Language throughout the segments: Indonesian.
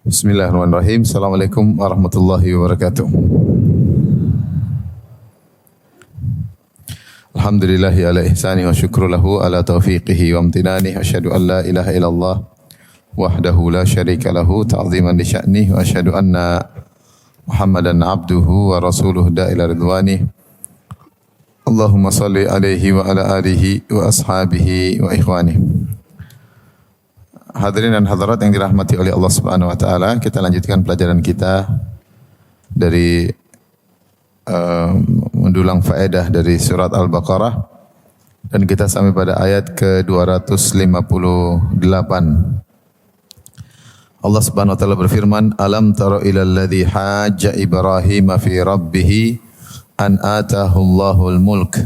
Bismillahirrahmanirrahim. Assalamualaikum warahmatullahi wabarakatuh. Alhamdulillahi ala ihsani wa syukru lahu ala taufiqihi wa amtinani. Asyhadu an la ilaha illallah wahdahu la syarika lahu ta'ziman li sya'nih wa asyhadu anna Muhammadan abduhu wa rasuluhu da'ila ridwani. Allahumma salli alaihi wa ala alihi wa ashabihi wa ikhwani. Hadirin dan hadirat yang dirahmati oleh Allah Subhanahu wa taala, kita lanjutkan pelajaran kita dari mendulang faedah dari surat Al-Baqarah dan kita sampai pada ayat ke-258. Allah Subhanahu wa taala berfirman, "Alam tara ilal ladzi hajja Ibrahim fi rabbih an atahu Allahul mulk."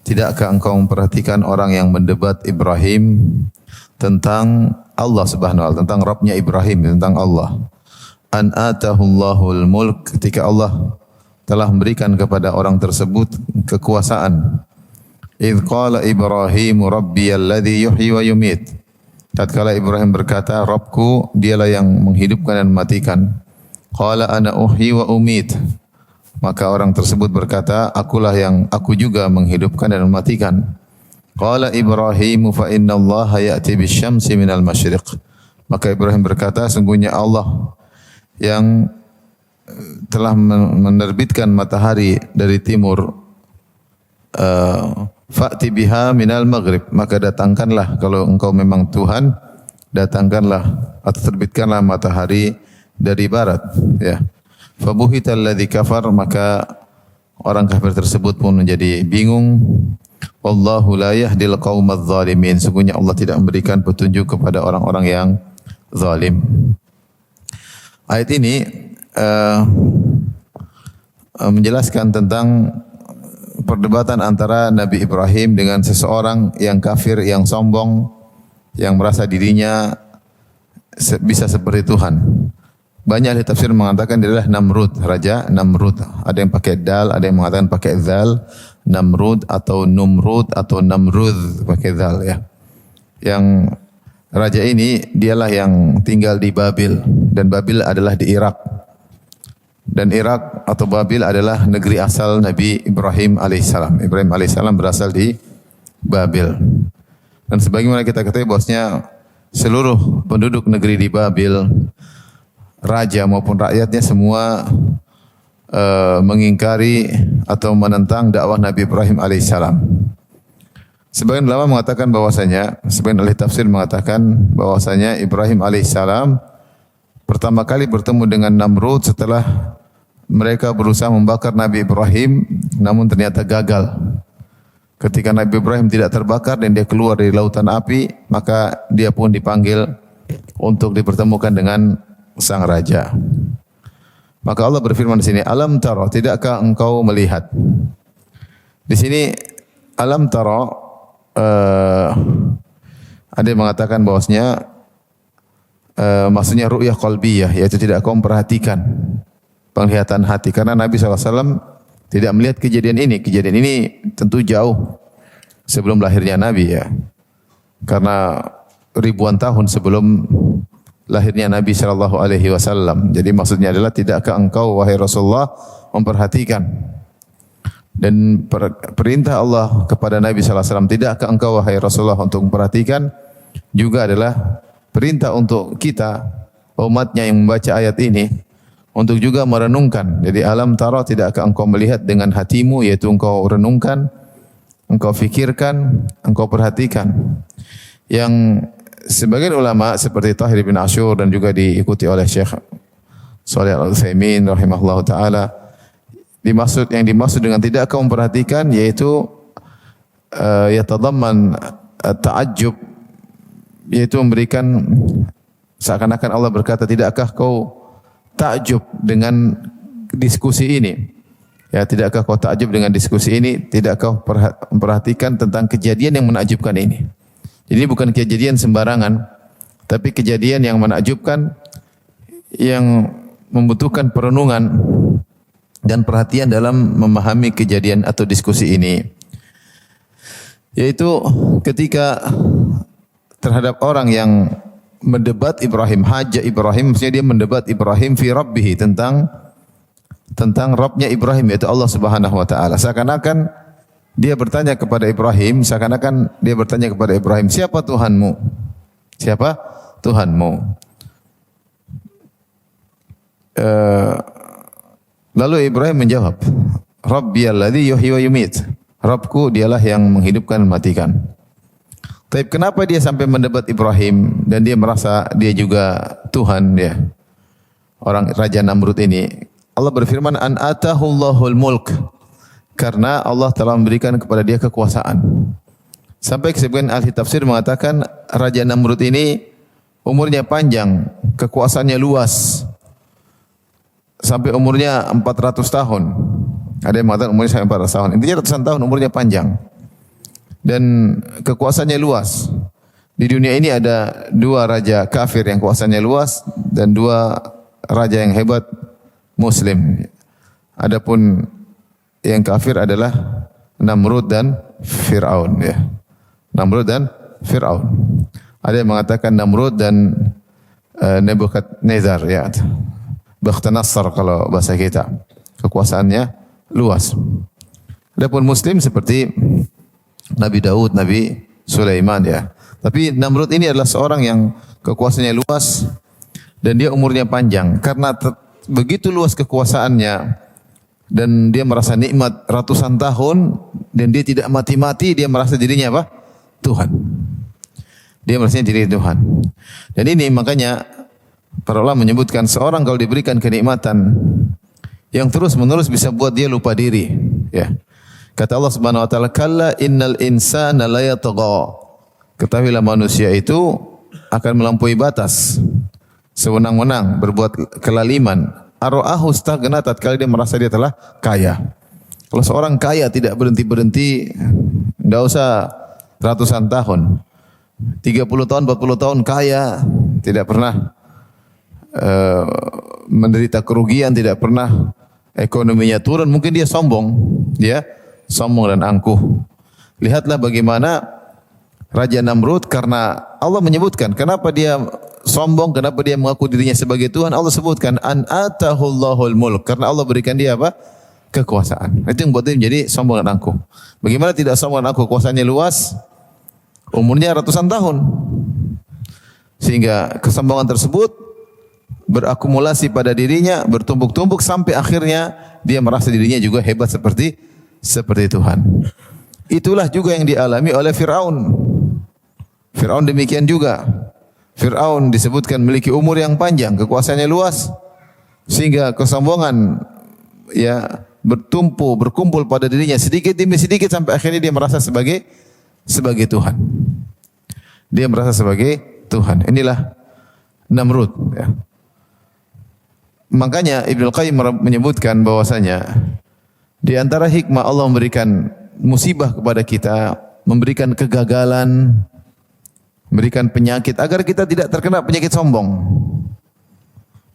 Tidakkah engkau memperhatikan orang yang mendebat Ibrahim tentang Allah Subhanahu wa taala, tentang Rabbnya Ibrahim, tentang Allah. An atahullahul mulk, ketika Allah telah memberikan kepada orang tersebut kekuasaan. Idz qala Ibrahim rabbiyalladzi yuhyi wa yumit. Tatkala Ibrahim berkata, Rabbku dialah yang menghidupkan dan mematikan. Qala ana uhyi wa umit. Maka orang tersebut berkata, aku juga menghidupkan dan mematikan. Qala Ibrahim fa inna Allah ya'ti bisyamsi minal masyriq. Maka Ibrahim berkata, sungguhnya Allah yang telah menerbitkan matahari dari timur. Fa'ti biha minal maghrib. Maka datangkanlah, kalau engkau memang Tuhan, datangkanlah atau terbitkanlah matahari dari barat. Ya. Fabuhital ladzi kafar, maka orang kafir tersebut pun menjadi bingung. Wallahu la yahdil qaumadz zalimin. Sungguhnya Allah tidak memberikan petunjuk kepada orang-orang yang zalim. Ayat ini menjelaskan tentang perdebatan antara Nabi Ibrahim dengan seseorang yang kafir, yang sombong, yang merasa dirinya bisa seperti Tuhan. Banyak ahli tafsir mengatakan dia adalah Namrud, Raja Namrud. Ada yang pakai dal, ada yang mengatakan pakai zal, Namrud atau Numrud atau Namrud pakai zal ya. Yang raja ini dialah yang tinggal di Babil, dan Babil adalah di Irak. Dan Irak atau Babil adalah negeri asal Nabi Ibrahim alaihissalam. Ibrahim alaihissalam berasal di Babil. Dan sebagaimana kita ketahui bahwasanya seluruh penduduk negeri di Babil, raja maupun rakyatnya semua mengingkari atau menentang dakwah Nabi Ibrahim alaihissalam. Sebagian ulama mengatakan bahwasanya, sebagian ahli tafsir mengatakan bahwasanya Ibrahim alaihissalam pertama kali bertemu dengan Namrud setelah mereka berusaha membakar Nabi Ibrahim, namun ternyata gagal. Ketika Nabi Ibrahim tidak terbakar dan dia keluar dari lautan api, maka dia pun dipanggil untuk dipertemukan dengan sang raja. Maka Allah berfirman di sini, alam tara, tidakkah engkau melihat? Di sini alam tara, ada yang mengatakan bahwasanya maksudnya ru'yah qalbiyah, yaitu tidak kau memperhatikan penglihatan hati, karena Nabi SAW tidak melihat kejadian ini. Kejadian ini tentu jauh sebelum lahirnya Nabi ya, karena ribuan tahun sebelum lahirnya Nabi sallallahu alaihi wasallam. Jadi maksudnya adalah tidakkah engkau wahai Rasulullah memperhatikan, dan perintah Allah kepada Nabi sallallahu alaihi wasallam, tidakkah engkau wahai Rasulullah untuk memperhatikan, juga adalah perintah untuk kita umatnya yang membaca ayat ini untuk juga merenungkan. Jadi alam tara, tidakkah engkau melihat dengan hatimu, yaitu engkau renungkan, engkau fikirkan, engkau perhatikan. Yang sebagian ulama seperti Tahir bin Ashur dan juga diikuti oleh Syekh Shalih Al-Utsaimin rahimahullahu taala, yang dimaksud dengan tidak kau memperhatikan yaitu yatadamman ta'ajjub, yaitu memberikan seakan-akan Allah berkata, tidakkah kau takjub dengan diskusi ini? Ya, tidakkah kau takjub dengan diskusi ini? Tidakkah kau memperhatikan tentang kejadian yang menakjubkan ini? Jadi bukan kejadian sembarangan, tapi kejadian yang menakjubkan, yang membutuhkan perenungan dan perhatian dalam memahami kejadian atau diskusi ini. Yaitu ketika terhadap orang yang mendebat Ibrahim, haja Ibrahim, maksudnya dia mendebat Ibrahim fi rabbih, tentang Rabbnya Ibrahim, yaitu Allah Subhanahu wa taala. Seakan-akan dia bertanya kepada Ibrahim, siapa Tuhanmu? Siapa Tuhanmu? Lalu Ibrahim menjawab, Rabbiyalladzi yuhyi wa yumit. Rabbku dialah yang menghidupkan dan mematikan. Tapi kenapa dia sampai mendebat Ibrahim dan dia merasa dia juga Tuhan ya? Orang Raja Namrud ini, Allah berfirman, an atahullahul mulk. Karena Allah telah memberikan kepada dia kekuasaan. Sampai sebagian ahli tafsir mengatakan Raja Namrud ini umurnya panjang, kekuasaannya luas. Sampai umurnya 400 tahun. Ada yang mengatakan umurnya sampai 400 tahun. Intinya ratusan tahun, umurnya panjang. Dan kekuasaannya luas. Di dunia ini ada 2 raja kafir yang kuasanya luas dan 2 raja yang hebat Muslim. Adapun yang kafir adalah Namrud dan Fir'aun. Ya. Namrud dan Fir'aun. Ada yang mengatakan Namrud dan Nebukadnezar. Ya. Bakhtaнаssar kalau bahasa kita. Kekuasaannya luas. Adapun Muslim seperti Nabi Daud, Nabi Sulaiman ya. Tapi Namrud ini adalah seorang yang kekuasaannya luas dan dia umurnya panjang. Karena begitu luas kekuasaannya dan dia merasa nikmat ratusan tahun dan dia tidak mati-mati, dia merasa dirinya apa? Tuhan. Dia merasa dirinya Tuhan. Dan ini makanya para ulama menyebutkan seorang kalau diberikan kenikmatan yang terus-menerus bisa buat dia lupa diri, ya. Kata Allah Subhanahu wa taala, "Kalla innal insana la yatagha." Ketahuilah manusia itu akan melampaui batas, sewenang-wenang, berbuat kelaliman. Ara'ahu istaghna, tatkala dia merasa dia telah kaya. Kalau seorang kaya tidak berhenti-berhenti, enggak usah ratusan tahun. 30 tahun, 40 tahun kaya, tidak pernah menderita kerugian, tidak pernah ekonominya turun, mungkin dia sombong, dia sombong dan angkuh. Lihatlah bagaimana Raja Namrud, karena Allah menyebutkan kenapa dia sombong, kenapa dia mengaku dirinya sebagai Tuhan. Allah sebutkan an atahullahul mulk, karena Allah berikan dia apa? Kekuasaan. Itu yang buat dia menjadi sombong dan angkuh. Bagaimana tidak sombong dan angkuh? Kuasanya luas, umurnya ratusan tahun, sehingga kesombongan tersebut berakumulasi pada dirinya, bertumbuk-tumbuk sampai akhirnya dia merasa dirinya juga hebat seperti Tuhan. Itulah juga yang dialami oleh Fir'aun. Fir'aun demikian juga. Fir'aun disebutkan memiliki umur yang panjang, kekuasaannya luas, sehingga kesombongan ya berkumpul pada dirinya sedikit demi sedikit sampai akhirnya dia merasa sebagai Tuhan. Dia merasa sebagai Tuhan. Inilah Namrud. Ya. Makanya Ibnu Qayyim menyebutkan bahwasanya di antara hikmah Allah memberikan musibah kepada kita, memberikan kegagalan, memberikan penyakit agar kita tidak terkena penyakit sombong.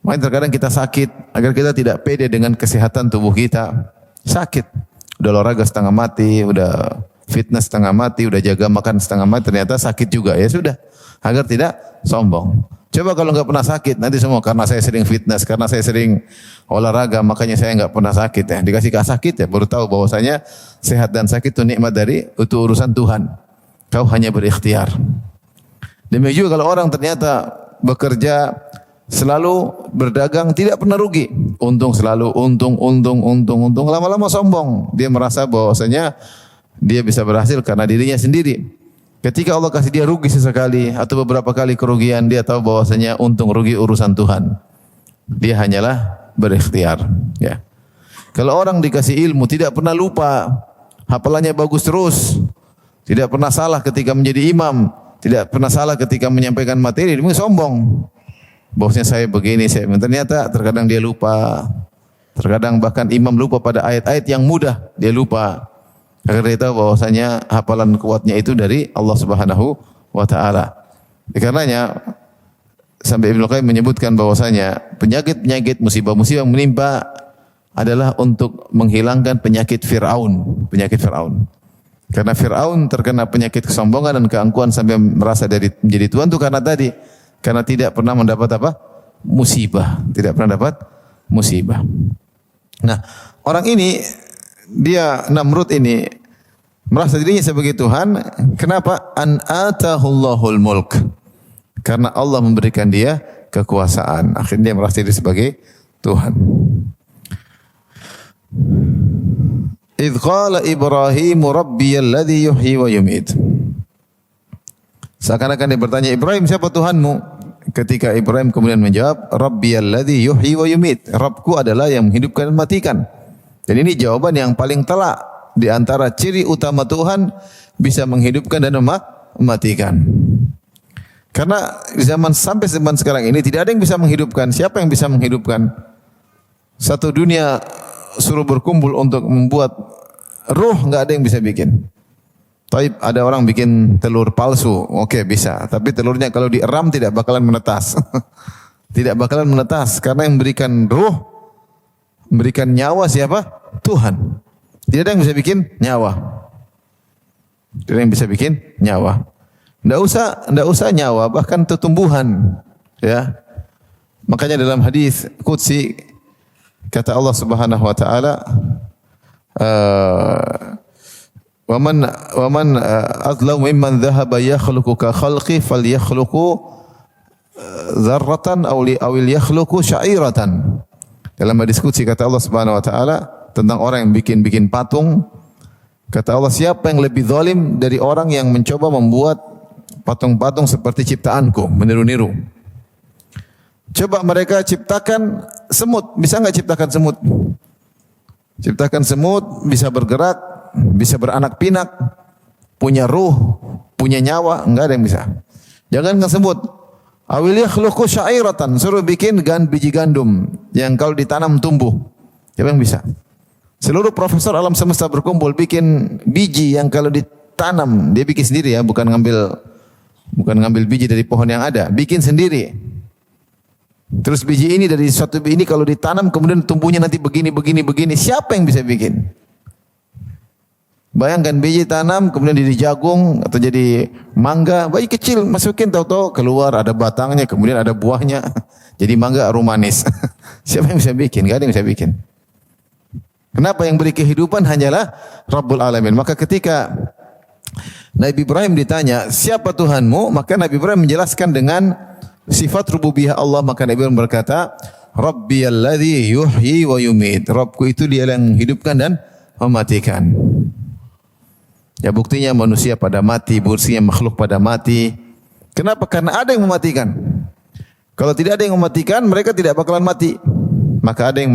Makanya terkadang kita sakit agar kita tidak pede dengan kesehatan tubuh kita. Sakit, udah olahraga setengah mati, udah fitness setengah mati, udah jaga makan setengah mati, ternyata sakit juga. Ya sudah, agar tidak sombong. Coba kalau enggak pernah sakit, nanti semua karena saya sering fitness, karena saya sering olahraga, makanya saya enggak pernah sakit ya. Dikasih sakit ya, baru tahu bahwasanya sehat dan sakit itu nikmat itu urusan Tuhan. Kau hanya berikhtiar. Demikian juga kalau orang ternyata bekerja selalu berdagang tidak pernah rugi, untung selalu, untung, lama-lama sombong. Dia merasa bahwasanya dia bisa berhasil karena dirinya sendiri. Ketika Allah kasih dia rugi sesekali atau beberapa kali kerugian, dia tahu bahwasanya untung rugi urusan Tuhan. Dia hanyalah berikhtiar. Ya. Kalau orang dikasih ilmu tidak pernah lupa, hafalannya bagus terus, tidak pernah salah ketika menjadi imam, tidak pernah salah ketika menyampaikan materi, dia sombong. Bahwasanya saya begini, ternyata terkadang dia lupa. Terkadang bahkan imam lupa pada ayat-ayat yang mudah, dia lupa. Agar dia tahu bahwasanya hafalan kuatnya itu dari Allah Subhanahu wa taala. Karenanya sampai Ibnu Qayyim menyebutkan bahwasanya penyakit-penyakit, musibah-musibah yang menimpa adalah untuk menghilangkan penyakit Fir'aun. Karena Fir'aun terkena penyakit kesombongan dan keangkuhan sampai merasa menjadi Tuhan itu karena tadi karena tidak pernah mendapat apa? Musibah, tidak pernah dapat musibah. Nah, orang ini dia Namrud ini merasa dirinya sebagai Tuhan. Kenapa? An atahullahul mulk. Karena Allah memberikan dia kekuasaan. Akhirnya dia merasa diri sebagai Tuhan. Idz qala Ibrahim rabbiyalladzi yuhyi wa yumiit. Seakan-akan dia bertanya, Ibrahim, siapa Tuhanmu? Ketika Ibrahim kemudian menjawab, rabbiyalladzi yuhyi wa yumiit. Rabbku adalah yang menghidupkan dan mematikan. Dan ini jawaban yang paling telak di antara ciri utama Tuhan, bisa menghidupkan dan mematikan. Karena di sampai zaman sekarang ini tidak ada yang bisa menghidupkan. Siapa yang bisa menghidupkan? Satu dunia suruh berkumpul untuk membuat ruh, enggak ada yang bisa bikin. Taib, ada orang bikin telur palsu, oke bisa. Tapi telurnya kalau dieram tidak bakalan menetas. Tidak bakalan menetas karena yang memberikan ruh, memberikan nyawa siapa? Tuhan. Tidak ada yang bisa bikin nyawa. Tidak ada yang bisa bikin nyawa. Tidak usah nyawa, bahkan tumbuhan. Ya. Makanya dalam hadis qudsi kata Allah Subhanahu wa taala, wa man azlamu mimman dhahaba yakhluqu ka khalqi falyakhluqu dzarratan aw yakhluqu sya'iratan. Dalam hadis qudsi kata Allah Subhanahu wa taala tentang orang yang bikin patung, kata Allah, siapa yang lebih zalim dari orang yang mencoba membuat patung-patung seperti ciptaanku, meniru-niru. Coba mereka ciptakan semut, bisa enggak ciptakan semut? Ciptakan semut, bisa bergerak, bisa beranak pinak, punya ruh, punya nyawa, enggak ada yang bisa. Jangan semut. Awil yakhluqu sya'iratan, suruh bikin biji gandum yang kalau ditanam tumbuh. Siapa yang bisa? Seluruh profesor alam semesta berkumpul bikin biji yang kalau ditanam, dia bikin sendiri ya, bukan ngambil biji dari pohon yang ada, bikin sendiri. Terus biji ini dari suatu ini kalau ditanam kemudian tumbuhnya nanti begini. Siapa yang bisa bikin? Bayangkan biji tanam kemudian jadi jagung atau jadi mangga, bayi kecil masukin tahu-tahu keluar ada batangnya, kemudian ada buahnya, jadi mangga aroma manis. Siapa yang bisa bikin? Enggak ada yang bisa bikin. Kenapa? Yang beri kehidupan hanyalah Rabbul Alamin. Maka ketika Nabi Ibrahim ditanya, siapa Tuhanmu? Maka Nabi Ibrahim menjelaskan dengan sifat rububiyah Allah. Maka Nabi Ibrahim berkata, Rabbiyalladzi yuhyi wa yumiit. Rabbku itu dia yang menghidupkan dan mematikan. Ya buktinya manusia pada mati, buktinya makhluk pada mati. Kenapa? Karena ada yang mematikan. Kalau tidak ada yang mematikan, mereka tidak bakalan mati. Maka ada yang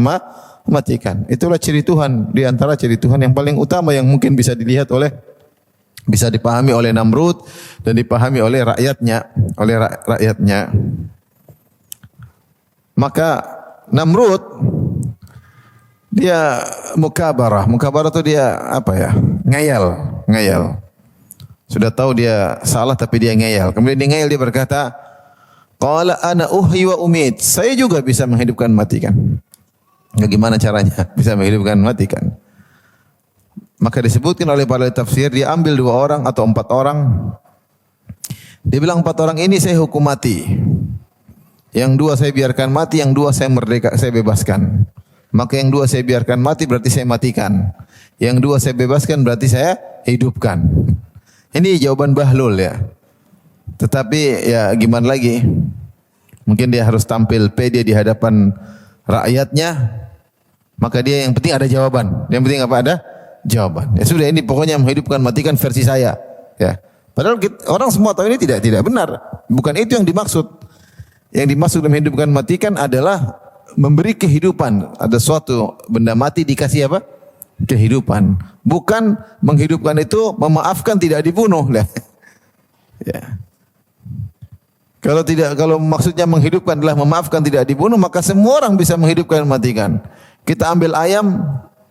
mematikan. Itulah ciri Tuhan, di antara ciri Tuhan yang paling utama yang mungkin bisa dilihat bisa dipahami oleh Namrud dan dipahami oleh rakyatnya. Maka Namrud dia mukabarah. Mukabarah itu dia apa ya? Ngeyel. Sudah tahu dia salah tapi dia ngeyel. Kemudian dia ngeyel, dia berkata, qala ana uhyi wa umiit. Saya juga bisa menghidupkan matikan. Bagaimana caranya bisa menghidupkan matikan? Maka disebutkan oleh para tafsir, dia ambil 2 orang atau 4 orang. Dia bilang 4 orang ini saya hukum mati. Yang 2 saya biarkan mati, yang 2 saya bebaskan. Maka yang 2 saya biarkan mati berarti saya matikan. Yang 2 saya bebaskan berarti saya hidupkan. Ini jawaban Bahlul ya. Tetapi ya gimana lagi? Mungkin dia harus tampil pede di hadapan rakyatnya. Maka dia yang penting ada jawaban. Yang penting apa? Ada jawaban. Ya sudah, ini pokoknya menghidupkan matikan versi saya. Ya. Padahal orang semua tahu ini tidak benar. Bukan itu yang dimaksud. Yang dimaksud menghidupkan matikan adalah memberi kehidupan. Ada suatu benda mati dikasih apa? Kehidupan. Bukan menghidupkan itu memaafkan tidak dibunuh. Ya. Kalau maksudnya menghidupkan adalah memaafkan tidak dibunuh, maka semua orang bisa menghidupkan dan mematikan. Kita ambil ayam,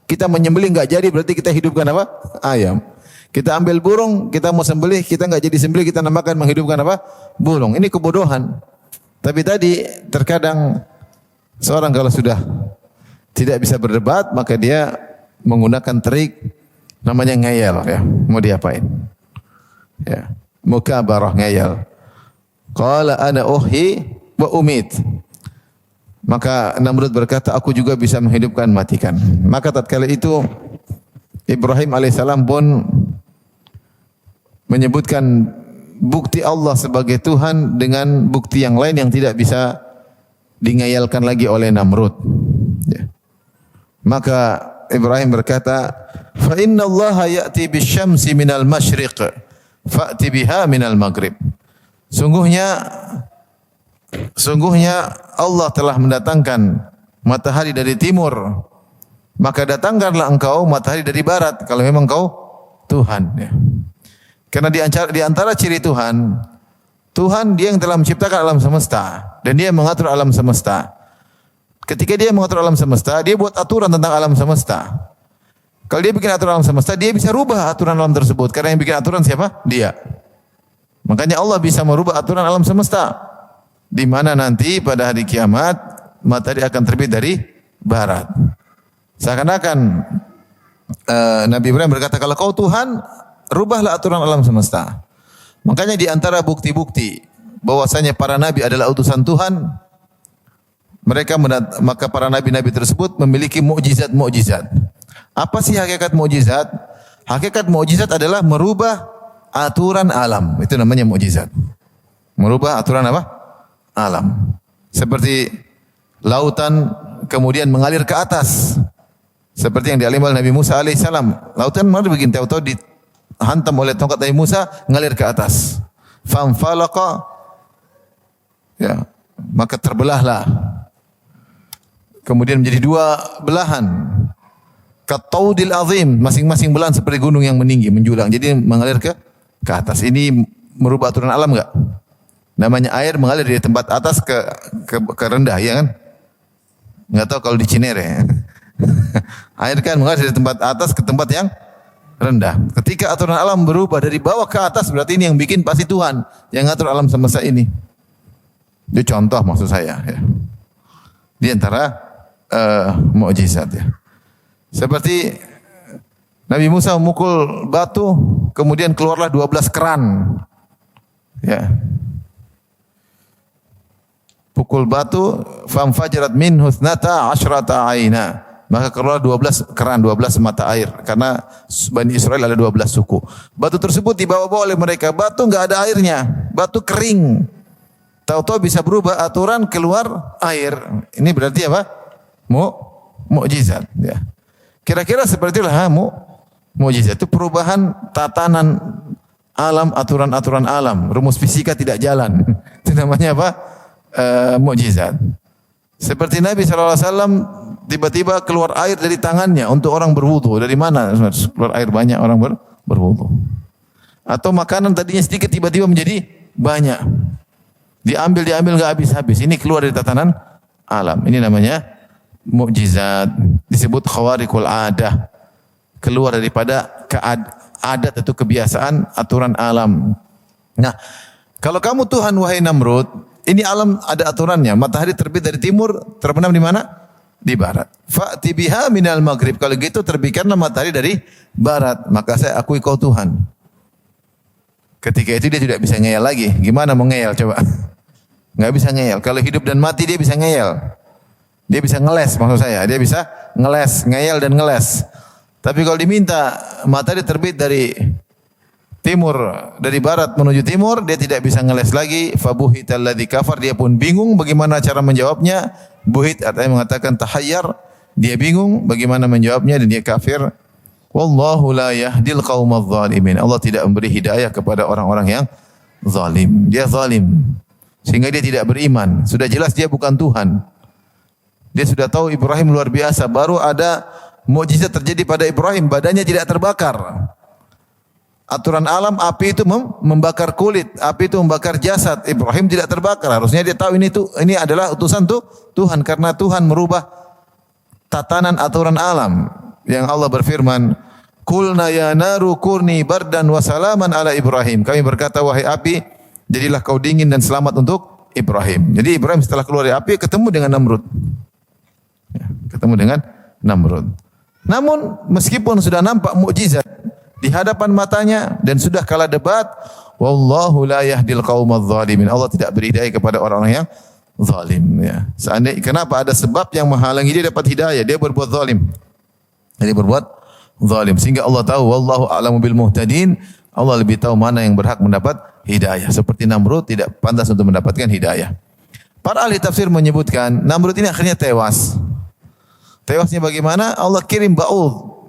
kita menyembelih enggak jadi, berarti kita hidupkan apa? Ayam. Kita ambil burung, kita mau sembelih, kita enggak jadi sembelih, kita namakan menghidupkan apa? Burung. Ini kebodohan. Tapi tadi terkadang seorang kalau sudah tidak bisa berdebat, maka dia menggunakan trik namanya ngeyel ya. Mau diapain? Ya, mukabarah, ngeyel. Qala ana uhyi wa umit. Maka Namrud berkata, aku juga bisa menghidupkan, matikan. Maka tatkala itu Ibrahim alaihissalam pun menyebutkan bukti Allah sebagai Tuhan dengan bukti yang lain yang tidak bisa dingayalkan lagi oleh Namrud. Ya. Maka Ibrahim berkata, fa inna Allah ya'ti bisyamsi minal masyriq fa'ti biha minal maghrib. Sungguhnya Allah telah mendatangkan matahari dari timur, maka datangkanlah engkau matahari dari barat kalau memang kau Tuhan. Ya. Karena di antara ciri Tuhan, Tuhan dia yang telah menciptakan alam semesta dan dia mengatur alam semesta. Ketika dia mengatur alam semesta, dia buat aturan tentang alam semesta. Kalau dia bikin aturan alam semesta, dia bisa rubah aturan alam tersebut. Karena yang bikin aturan siapa? Dia. Makanya Allah bisa merubah aturan alam semesta. Di mana nanti pada hari kiamat matahari akan terbit dari barat. Seakan-akan Nabi Ibrahim berkata, kalau kau Tuhan, rubahlah aturan alam semesta. Makanya di antara bukti-bukti bahwasanya para nabi adalah utusan Tuhan, maka para nabi-nabi tersebut memiliki mukjizat-mukjizat. Apa sih hakikat mukjizat? Hakikat mukjizat adalah merubah aturan alam. Itu namanya mukjizat. Merubah aturan apa? Alam. Seperti lautan kemudian mengalir ke atas. Seperti yang dialami oleh Nabi Musa alaihissalam. Lautan mengalir begini, tahu-tahu dihantam oleh tongkat Nabi Musa, mengalir ke atas. Famfalaqa, ya, maka terbelahlah. Kemudian menjadi dua belahan. Kataudil azim, masing-masing belahan seperti gunung yang meninggi, menjulang. Jadi mengalir ke atas. Ini merubah aturan alam enggak? Namanya air mengalir dari tempat atas ke rendah, ya kan? Enggak tahu kalau di Cinere. Air kan mengalir dari tempat atas ke tempat yang rendah. Ketika aturan alam berubah dari bawah ke atas, berarti ini yang bikin pasti Tuhan yang ngatur alam semesta ini. Itu contoh maksud saya. Ya. Di antara mukjizat ya. Seperti Nabi Musa memukul batu, kemudian keluarlah 12 keran. Ya. Pukul batu, famfajarat minhu thnata asyrata aina. Maka keluar 12 keran, 12 mata air. Karena Bani Israel ada 12 suku. Batu tersebut dibawa-bawa oleh mereka. Batu enggak ada airnya. Batu kering. Tahu-tahu bisa berubah aturan, keluar air. Ini berarti apa? Mukjizat. Ya. Kira-kira seperti itulah mukjizat. Itu perubahan tatanan alam, aturan-aturan alam. Rumus fisika tidak jalan. Itu namanya apa? Mukjizat. Seperti Nabi SAW tiba-tiba keluar air dari tangannya untuk orang berwudu. Dari mana keluar air banyak orang berwudu? Atau makanan tadinya sedikit tiba-tiba menjadi banyak. Diambil enggak habis-habis. Ini keluar dari tatanan alam. Ini namanya mukjizat. Disebut khawariqul adah. Keluar daripada adat atau kebiasaan aturan alam. Nah, kalau kamu Tuhan wahai Namrud, ini alam ada aturannya. Matahari terbit dari timur, terbenam di mana? Di barat. Fa'ti biha minal maghrib. Kalau gitu terbitkanlah matahari dari barat. Maka saya akui kau Tuhan. Ketika itu dia tidak bisa ngeyel lagi. Gimana mau ngeyel coba? Enggak bisa ngeyel. Kalau hidup dan mati dia bisa ngeyel. Dia bisa ngeles maksud saya. Dia bisa ngeles, ngeyel dan ngeles. Tapi kalau diminta matahari terbit dari timur, dari barat menuju timur, dia tidak bisa ngeles lagi. Fabuhital ladzi kafar, dia pun bingung bagaimana cara menjawabnya. Buhit artinya mengatakan tahayyar, dia bingung bagaimana menjawabnya dan dia kafir. Wallahu la yahdil qaumadz zalimin. Allah tidak memberi hidayah kepada orang-orang yang zalim. Dia zalim sehingga dia tidak beriman. Sudah jelas dia bukan Tuhan. Dia sudah tahu Ibrahim luar biasa, baru ada mukjizat terjadi pada Ibrahim, badannya tidak terbakar. Aturan alam, api itu membakar kulit, api itu membakar jasad. Ibrahim tidak terbakar. Harusnya dia tahu ini adalah utusan Tuhan, karena Tuhan merubah tatanan aturan alam. Yang Allah berfirman, "Qulna ya naru kurni bardan wa salaman ala Ibrahim." Kami berkata, wahai api, jadilah kau dingin dan selamat untuk Ibrahim. Jadi Ibrahim setelah keluar dari api ketemu dengan Namrud. Ya, ketemu dengan Namrud. Namun meskipun sudah nampak mukjizat di hadapan matanya dan sudah kalah debat, Wallahu la yahdil qaumadz zalimin. Allah tidak beri hidayah kepada orang-orang yang zalim ya. Seandainya kenapa ada sebab yang menghalangi dia dapat hidayah, dia berbuat zalim. Jadi berbuat zalim sehingga Allah tahu wallahu a'lamu bil muhtadin. Allah lebih tahu mana yang berhak mendapat hidayah. Seperti Namrud tidak pantas untuk mendapatkan hidayah. Para ahli tafsir menyebutkan Namrud ini akhirnya tewas. Tewasnya bagaimana? Allah kirim ba'ud,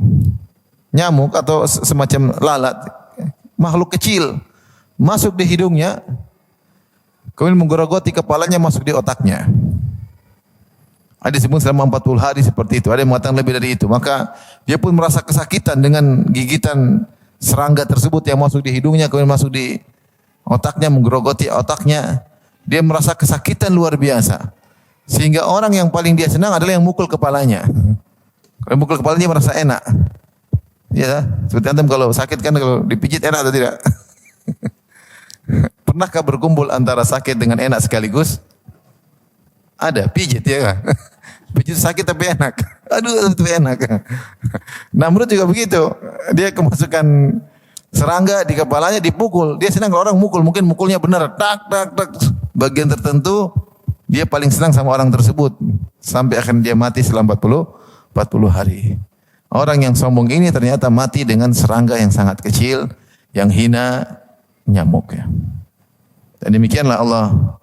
nyamuk atau semacam lalat, makhluk kecil masuk di hidungnya, kemudian menggerogoti kepalanya masuk di otaknya. Ada disebut selama 40 hari seperti itu. Ada yang mengatakan lebih dari itu. Maka dia pun merasa kesakitan dengan gigitan serangga tersebut yang masuk di hidungnya, kemudian masuk di otaknya, menggerogoti otaknya. Dia merasa kesakitan luar biasa. Sehingga orang yang paling dia senang adalah yang mukul kepalanya. Kalau mukul kepalanya dia merasa enak. Ya, seperti antum kalau sakit kan kalau dipijit enak atau tidak? Pernahkah berkumpul antara sakit dengan enak sekaligus? Ada, pijit ya kan? Pijit sakit tapi enak. Aduh, itu enak. Namrud juga begitu. Dia kemasukan serangga di kepalanya dipukul. Dia senang kalau orang mukul, mungkin mukulnya benar. Tak, tak, tak. Bagian tertentu dia paling senang sama orang tersebut. Sampai akhirnya dia mati selama 40 hari. Orang yang sombong ini ternyata mati dengan serangga yang sangat kecil, yang hina, nyamuk ya. Dan demikianlah Allah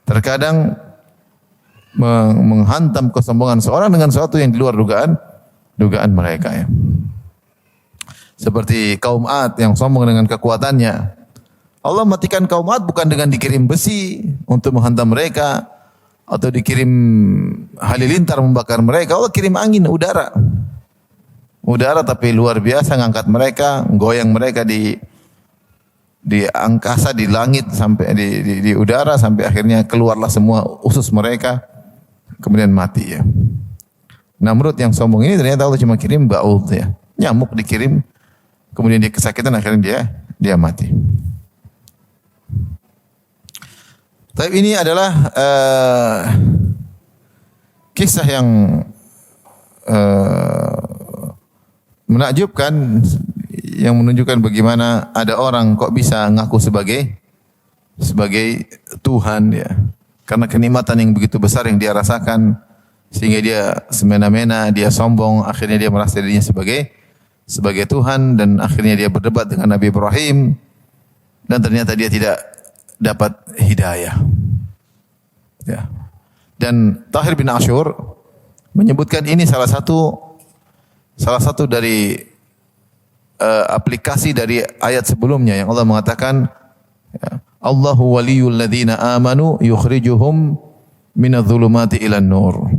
terkadang menghantam kesombongan seorang dengan sesuatu yang di luar dugaan mereka ya. Seperti kaum Ad yang sombong dengan kekuatannya. Allah matikan kaum Ad bukan dengan dikirim besi untuk menghantam mereka atau dikirim halilintar membakar mereka. Allah kirim angin, udara. Udara tapi luar biasa ngangkat mereka, goyang mereka di angkasa, di langit sampai di udara sampai akhirnya keluarlah semua usus mereka kemudian mati ya. Namrud yang sombong ini ternyata Allah cuma kirim ba'ud ya. Nyamuk dikirim kemudian dia kesakitan akhirnya dia mati. Tapi ini adalah kisah yang menakjubkan yang menunjukkan bagaimana ada orang kok bisa ngaku sebagai Tuhan ya. Karena kenikmatan yang begitu besar yang dia rasakan sehingga dia semena-mena, dia sombong, akhirnya dia merasa dirinya sebagai Tuhan dan akhirnya dia berdebat dengan Nabi Ibrahim dan ternyata dia tidak dapat hidayah. Ya. Dan Tahir bin Ashur menyebutkan ini salah satu dari aplikasi dari ayat sebelumnya yang Allah mengatakan ya, Allahu waliyul ladzina amanu yukhrijuhum minadh dhulumati ilan nur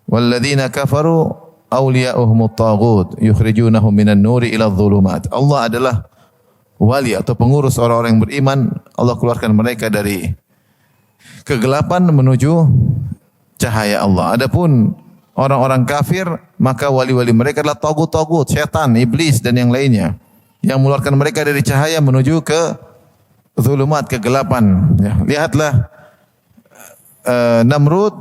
wal ladzina kafaru awliya'uhumut taghut yukhrijunahum minan nuri iladh dhulumat. Allah adalah wali atau pengurus orang-orang yang beriman. Allah keluarkan mereka dari kegelapan menuju cahaya Allah. Adapun orang-orang kafir, maka wali-wali mereka adalah tagut-tagut, setan, iblis dan yang lainnya yang mengeluarkan mereka dari cahaya menuju ke zulumat, kegelapan. Ya, lihatlah Namrud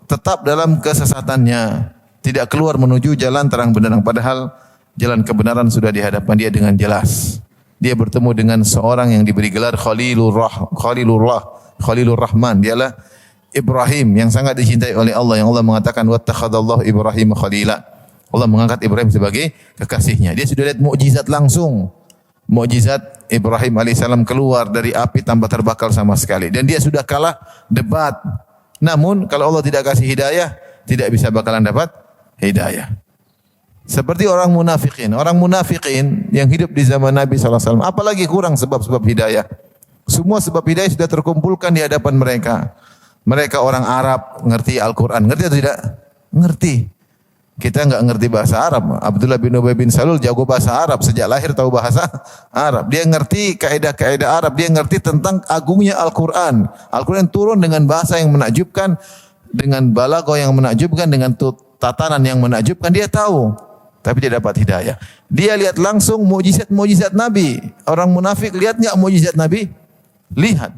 tetap dalam kesesatannya, tidak keluar menuju jalan terang benderang padahal jalan kebenaran sudah di hadapan dia dengan jelas. Dia bertemu dengan seorang yang diberi gelar Khalilur Rahman. Dialah Ibrahim yang sangat dicintai oleh Allah, yang Allah mengatakan wattakhadallahu Ibrahim khalila. Allah mengangkat Ibrahim sebagai kekasihnya. Dia sudah lihat mukjizat langsung. Mukjizat Ibrahim alaihissalam keluar dari api tanpa terbakar sama sekali. Dan dia sudah kalah debat. Namun kalau Allah tidak kasih hidayah, tidak bisa bakalan dapat hidayah. Seperti orang munafikin. Orang munafikin yang hidup di zaman Nabi SAW. Apalagi kurang sebab-sebab hidayah. Semua sebab hidayah sudah terkumpulkan di hadapan mereka. Mereka orang Arab, ngerti Al-Quran. Ngerti atau tidak? Ngerti. Kita enggak ngerti bahasa Arab. Abdullah bin Ubay bin Salul jago bahasa Arab. Sejak lahir tahu bahasa Arab. Dia ngerti kaidah-kaidah Arab. Dia ngerti tentang agungnya Al-Quran. Al-Quran turun dengan bahasa yang menakjubkan. Dengan balaghah yang menakjubkan. Dengan tatanan yang menakjubkan. Dia tahu. Tapi dia dapat hidayah. Dia lihat langsung mukjizat-mukjizat Nabi. Orang munafik lihat enggak mukjizat Nabi? Lihat.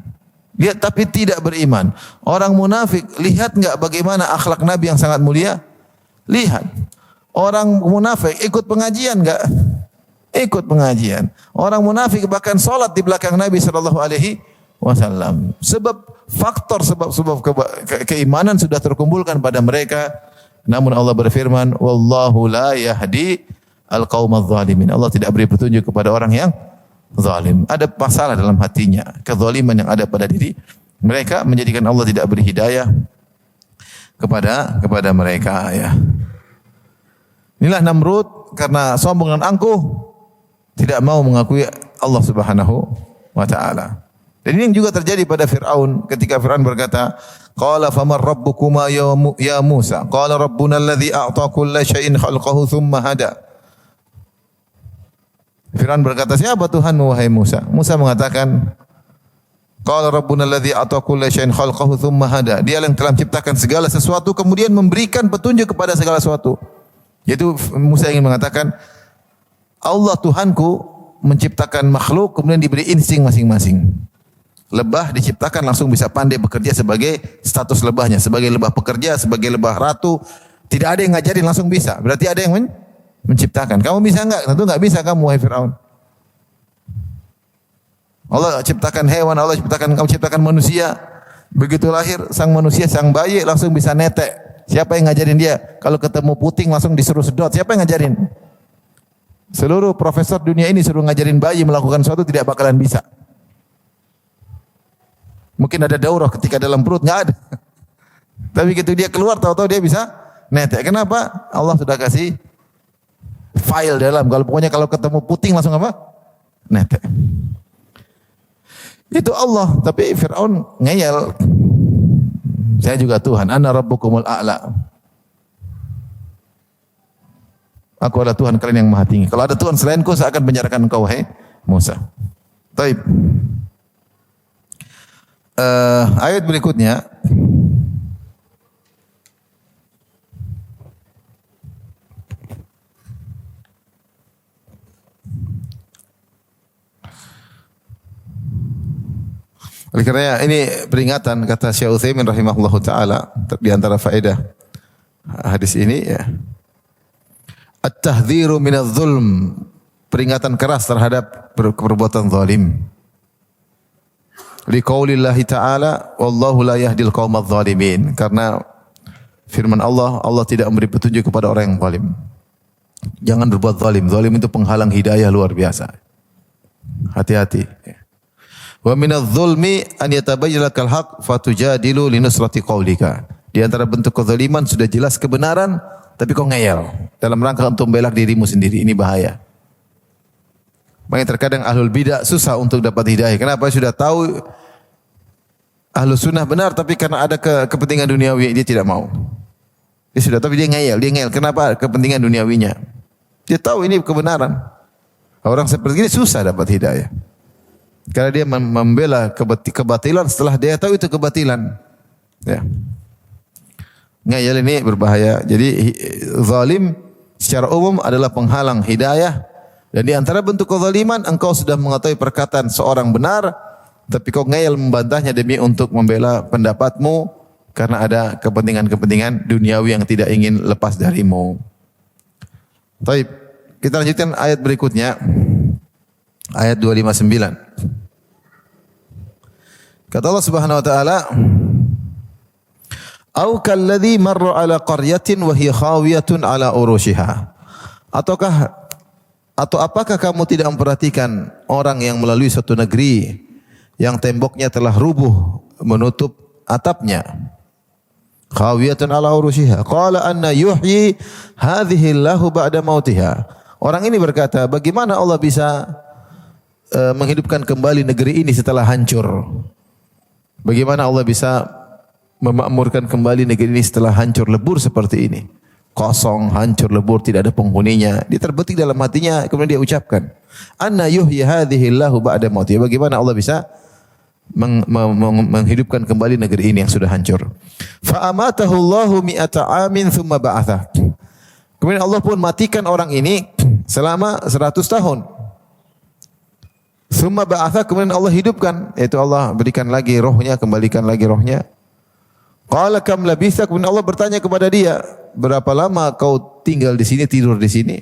Lihat tapi tidak beriman. Orang munafik lihat enggak bagaimana akhlak Nabi yang sangat mulia? Lihat. Orang munafik ikut pengajian enggak? ikut pengajian. Orang munafik bahkan salat di belakang Nabi sallallahu alaihi wasallam. Sebab keimanan sudah terkumpulkan pada mereka. Namun Allah berfirman, "Wallahu la yahdi al-qaumaz zalimin." Allah tidak beri petunjuk kepada orang yang zalim. Ada masalah dalam hatinya, kezaliman yang ada pada diri mereka menjadikan Allah tidak beri hidayah kepada mereka, ya. Inilah Namrud, karena sombong dan angkuh tidak mau mengakui Allah Subhanahu wa taala. Dan ini yang juga terjadi pada Fir'aun ketika Fir'aun berkata, "Qala faman rabbukuma ya Musa?" Qala rabbuna alladhi a'ta kulla syai'in khalqahu thumma hada. Fir'aun berkata, "Siapa Tuhanmu wahai Musa?" Musa mengatakan, "Qala rabbuna alladhi a'ta kulla syai'in khalqahu thumma hada." Dia yang telah menciptakan segala sesuatu kemudian memberikan petunjuk kepada segala sesuatu. Yaitu Musa ingin mengatakan, Allah Tuhanku menciptakan makhluk kemudian diberi insting masing-masing. Lebah diciptakan langsung bisa pandai bekerja sebagai status lebahnya, sebagai lebah pekerja, sebagai lebah ratu. Tidak ada yang ngajarin langsung bisa. Berarti ada yang menciptakan. Kamu bisa enggak? Tentu enggak bisa kamu wahai Fir'aun. Allah ciptakan hewan, Allah ciptakan, kamu ciptakan manusia. Begitu lahir sang manusia, sang bayi langsung bisa netek. Siapa yang ngajarin dia? Kalau ketemu puting langsung disuruh sedot. Siapa yang ngajarin? Seluruh profesor dunia ini suruh ngajarin bayi melakukan sesuatu tidak bakalan bisa. Mungkin ada daurah ketika dalam perut, enggak ada. Tapi begitu dia keluar tahu-tahu dia bisa netek. Kenapa? Allah sudah kasih file dalam. Kalau ketemu puting langsung apa? Netek. Itu Allah, tapi Fir'aun ngeyel. Saya juga Tuhan, ana rabbukumul a'la. Aku adalah Tuhan kalian yang maha tinggi. Kalau ada Tuhan selainku, saya akan penjarakan engkau, wahai Musa. Taib. Ayat berikutnya. Oleh karena ini peringatan, kata Syekh Utsaimin rahimahullahu taala, di antara faedah hadis ini, ya. At-tahdhiru minadz zulm, peringatan keras terhadap perbuatan zalim. Liqaulillahi ta'ala, wallahu la yahdil qaumaz zalimin. Karena firman Allah, Allah tidak memberi petunjuk kepada orang yang zalim. Jangan berbuat zalim. Zalim itu penghalang hidayah luar biasa. Hati-hati. Wa minadz zulmi an yatabayyana lakal haqq fatujadilu linusrati qaulika. Di antara bentuk kezaliman sudah jelas kebenaran tapi kau ngeyel dalam rangka untuk membela dirimu sendiri. Ini bahaya. Makanya terkadang ahlul bidah susah untuk dapat hidayah. Kenapa? Sudah tahu ahlus sunnah benar, tapi karena ada kepentingan duniawi dia tidak mau. Dia sudah tahu, dia ngeyel. Kenapa? Kepentingan duniawinya. Dia tahu ini kebenaran. Orang seperti ini susah dapat hidayah. Karena dia membela kebatilan setelah dia tahu itu kebatilan. Ya. Ngeyel ini berbahaya. Jadi zalim secara umum adalah penghalang hidayah. Dan di antara bentuk kezaliman, engkau sudah mengetahui perkataan seorang benar, tapi kau ngeyel membantahnya demi untuk membela pendapatmu, karena ada kepentingan-kepentingan duniawi yang tidak ingin lepas darimu. Baik, kita lanjutkan ayat berikutnya. Ayat 259. Kata Allah Subhanahu wa taala, "Au kalladzi marra 'ala qaryatin wa hiya khawiyatun 'ala urushiha." Atau apakah kamu tidak memperhatikan orang yang melalui suatu negeri yang temboknya telah rubuh menutup atapnya? Khawiyatan ala urushiha. Qala anna yuhyi hadhihi Allahu ba'da mautiha. Orang ini berkata, bagaimana Allah bisa menghidupkan kembali negeri ini setelah hancur? Bagaimana Allah bisa memakmurkan kembali negeri ini setelah hancur lebur seperti ini? Kosong, hancur, lebur, tidak ada penghuninya. Dia terbetik dalam hatinya, kemudian dia ucapkan, anna yuhyi hadhihi Allahu ba'da mautiha. Bagaimana Allah bisa menghidupkan kembali negeri ini yang sudah hancur? Fa amatahu Allahu mi'ata amin thumma ba'atha. Kemudian Allah pun matikan orang ini selama 100 tahun. Thumma ba'atha, kemudian Allah hidupkan, yaitu Allah berikan lagi rohnya, kembalikan lagi rohnya. Qala kam labitha, kemudian Allah bertanya kepada dia, berapa lama kau tinggal di sini, tidur di sini?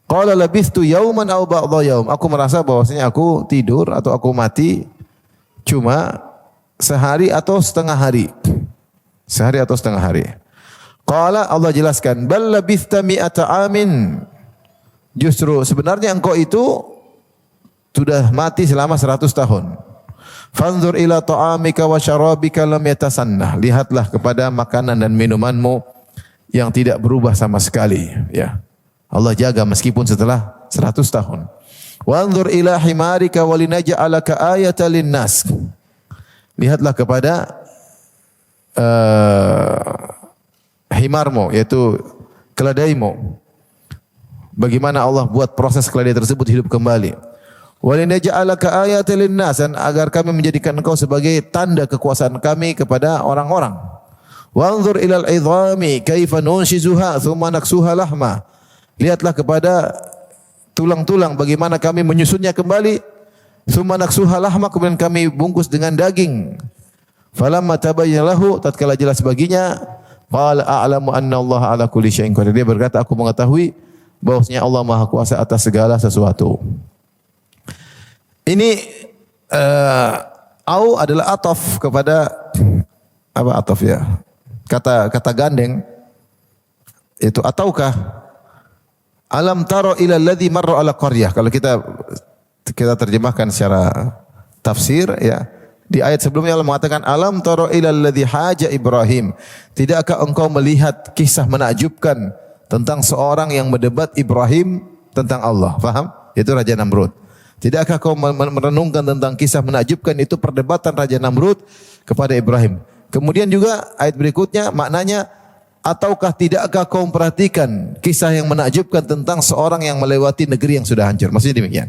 Qala labistu yauman aw ba'dha yaum. Aku merasa bahwasanya aku tidur atau aku mati cuma sehari atau setengah hari. Sehari atau setengah hari. Qala, Allah jelaskan, bal labithta mi'ata amin. Justru sebenarnya engkau itu sudah mati selama 100 tahun. Fanzur ila ta'amika wa syarabika lam yatasannah. Lihatlah kepada makanan dan minumanmu yang tidak berubah sama sekali, ya. Allah jaga meskipun setelah 100 tahun. Wanzur ila himarika wa linaj'alaka ayatan linnas. Lihatlah kepada himarmu, yaitu keledaimu. Bagaimana Allah buat proses keledai tersebut hidup kembali. Wa linaj'alaka ayatan linnas, dan agar kami menjadikan engkau sebagai tanda kekuasaan kami kepada orang-orang. Wanzur ilal idhami kaifa nunshizuha thumma naksuha lahma. Lihatlah kepada tulang-tulang bagaimana kami menyusunnya kembali. Thumma naksuha lahma, kemudian kami bungkus dengan daging. Falamma tabayyana lahu, tatkala jelas baginya, qala a'lamu anna Allah ala kulli syai'in qadir. Dia berkata, aku mengetahui bahwasanya Allah Maha Kuasa atas segala sesuatu. Ini au adalah ataf kepada apa ataf ya? Kata gandeng itu ataukah alam taro ila alladhi marra ala qaryah. Kalau kita terjemahkan secara tafsir, ya, di ayat sebelumnya Allah mengatakan alam taro ila alladhi haja Ibrahim. Tidakkah engkau melihat kisah menakjubkan tentang seorang yang berdebat Ibrahim tentang Allah? Faham? Itu Raja Namrud. Tidakkah kau merenungkan tentang kisah menakjubkan itu perdebatan Raja Namrud kepada Ibrahim? Kemudian juga ayat berikutnya maknanya, ataukah tidakkah kau memperhatikan kisah yang menakjubkan tentang seorang yang melewati negeri yang sudah hancur? Maksudnya demikian.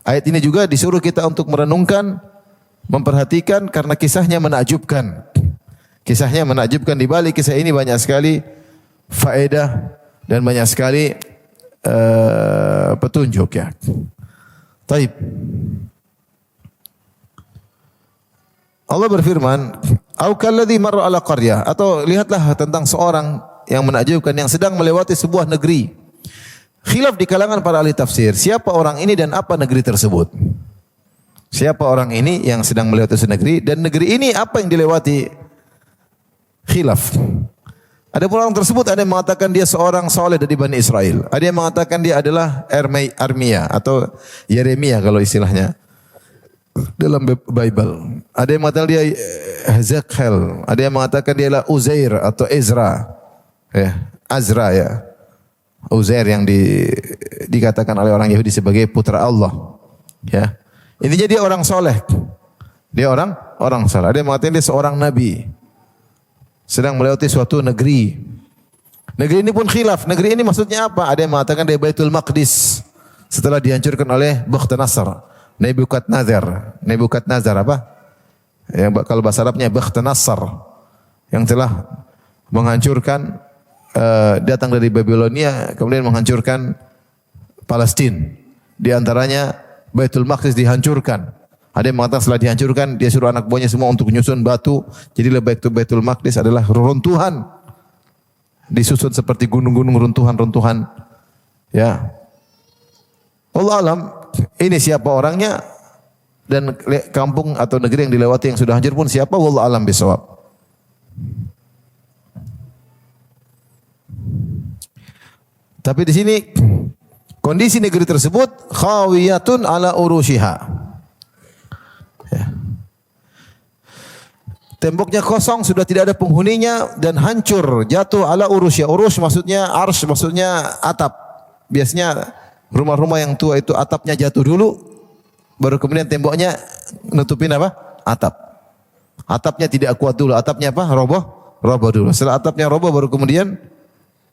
Ayat ini juga disuruh kita untuk merenungkan, memperhatikan karena kisahnya menakjubkan. Kisahnya menakjubkan, di balik kisah ini banyak sekali faedah dan banyak sekali petunjuk, ya. Taib. Allah berfirman, "Au kalladzi marra ala qaryah," atau lihatlah tentang seorang yang menakjubkan yang sedang melewati sebuah negeri. Khilaf di kalangan para ahli tafsir, siapa orang ini dan apa negeri tersebut? Siapa orang ini yang sedang melewati sebuah negeri dan negeri ini apa yang dilewati? Khilaf. Ada pun orang tersebut, ada yang mengatakan dia seorang saleh dari Bani Israel. Ada yang mengatakan dia adalah Armia atau Yeremia kalau istilahnya dalam Bible. Ada yang mengatakan dia Hezekiel. Ada yang mengatakan dia adalah Uzair atau Ezra. Ya, Azra, ya. Uzair yang dikatakan oleh orang Yahudi sebagai putra Allah. Ya. Intinya dia orang soleh. Dia orang saleh. Ada yang mengatakan dia seorang nabi. Sedang melewati suatu negeri. Negeri ini pun khilaf. Negeri ini maksudnya apa? Ada yang mengatakan dia Baitul Maqdis setelah dihancurkan oleh Bakhtanasar. Nebukadnezar apa? Ya, kalau bahasa Arabnya Bakhtanasar, yang telah menghancurkan datang dari Babilonia kemudian menghancurkan Palestina. Di antaranya Baitul Maqdis dihancurkan. Ada yang mengatakan setelah dihancurkan dia suruh anak buahnya semua untuk menyusun batu. Jadilah Baitul Maqdis adalah runtuhan. Disusun seperti gunung-gunung runtuhan-runtuhan. Ya. Allah alam, ini siapa orangnya dan kampung atau negeri yang dilewati yang sudah hancur pun siapa, wallahu alam bisawab. Tapi di sini kondisi negeri tersebut khawiyatun ala urushiha. Ya. Temboknya kosong, sudah tidak ada penghuninya dan hancur, jatuh ala urushiha. Urus maksudnya arsh, maksudnya atap. Biasanya rumah-rumah yang tua itu atapnya jatuh dulu, baru kemudian temboknya nutupin apa? Atap. Atapnya tidak kuat dulu, atapnya apa? Roboh dulu. Setelah atapnya roboh baru kemudian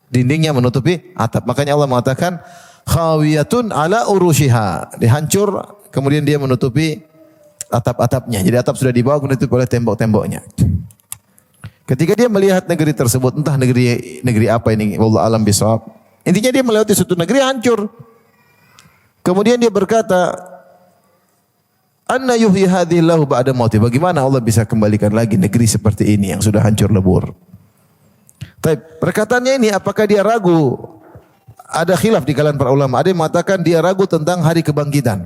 dindingnya menutupi atap. Makanya Allah mengatakan khawiyatun ala urushiha. Dihancur kemudian dia menutupi atap-atapnya. Jadi atap sudah dibawa menutupi oleh tembok-temboknya. Ketika dia melihat negeri tersebut, entah negeri apa ini, wallahu alam bisawab. Intinya dia melewati suatu negeri hancur. Kemudian dia berkata, "Anna yuhyi hadhillahu ba'da mauti." Bagaimana Allah bisa kembalikan lagi negeri seperti ini yang sudah hancur lebur? Tapi perkataannya ini apakah dia ragu ada khilaf di kalangan para ulama. Ada yang mengatakan dia ragu tentang hari kebangkitan.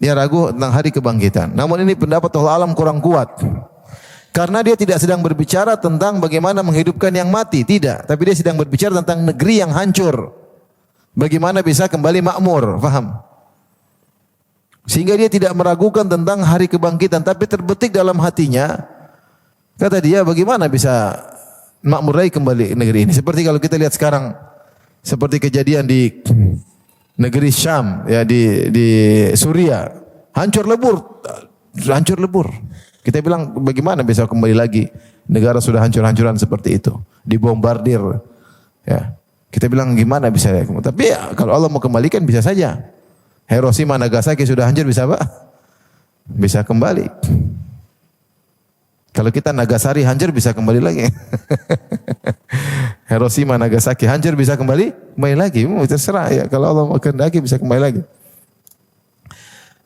Dia ragu tentang hari kebangkitan. Namun ini pendapat Allah alam kurang kuat. Karena dia tidak sedang berbicara tentang bagaimana menghidupkan yang mati, tidak. Tapi dia sedang berbicara tentang negeri yang hancur. Bagaimana bisa kembali makmur, faham? Sehingga dia tidak meragukan tentang hari kebangkitan, tapi terbetik dalam hatinya, kata dia, bagaimana bisa makmur lagi kembali negeri ini? Seperti kalau kita lihat sekarang, seperti kejadian di negeri Syam, ya di Suria, hancur lebur. Kita bilang bagaimana bisa kembali lagi? Negara sudah hancur-hancuran seperti itu, dibombardir. Ya, kita bilang gimana bisa? Tapi ya, kalau Allah mau kembalikan bisa saja. Hiroshima, Nagasaki sudah hancur bisa apa? Bisa kembali. Kalau kita Nagasari hancur bisa kembali lagi. Hiroshima, Nagasaki hancur bisa kembali lagi. Terserah ya. Kalau Allah mau kehendaki bisa kembali lagi.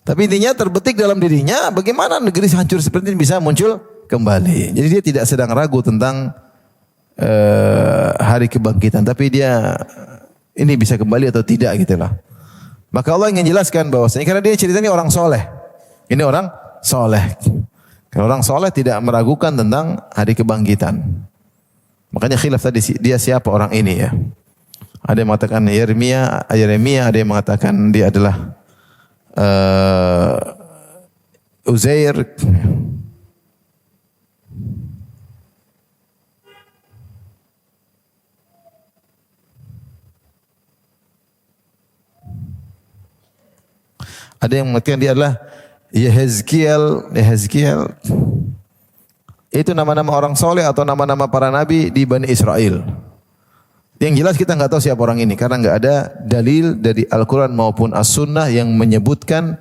Tapi intinya terbetik dalam dirinya bagaimana negeri hancur seperti ini bisa muncul kembali. Jadi dia tidak sedang ragu tentang hari kebangkitan. Tapi dia ini bisa kembali atau tidak gitulah. Maka Allah ingin jelaskan bahwasanya karena dia ceritanya orang soleh. Ini orang soleh. Kalau orang soleh tidak meragukan tentang hari kebangkitan. Makanya khilaf tadi dia siapa orang ini ya. Ada yang mengatakan Yeremia, ada yang mengatakan dia adalah Uzair. Ada yang mengatakan dia adalah Yehezkiel. Itu nama-nama orang soleh atau nama-nama para nabi di Bani Israel. Yang jelas kita nggak tahu siapa orang ini karena nggak ada dalil dari Al-Quran maupun As-Sunnah yang menyebutkan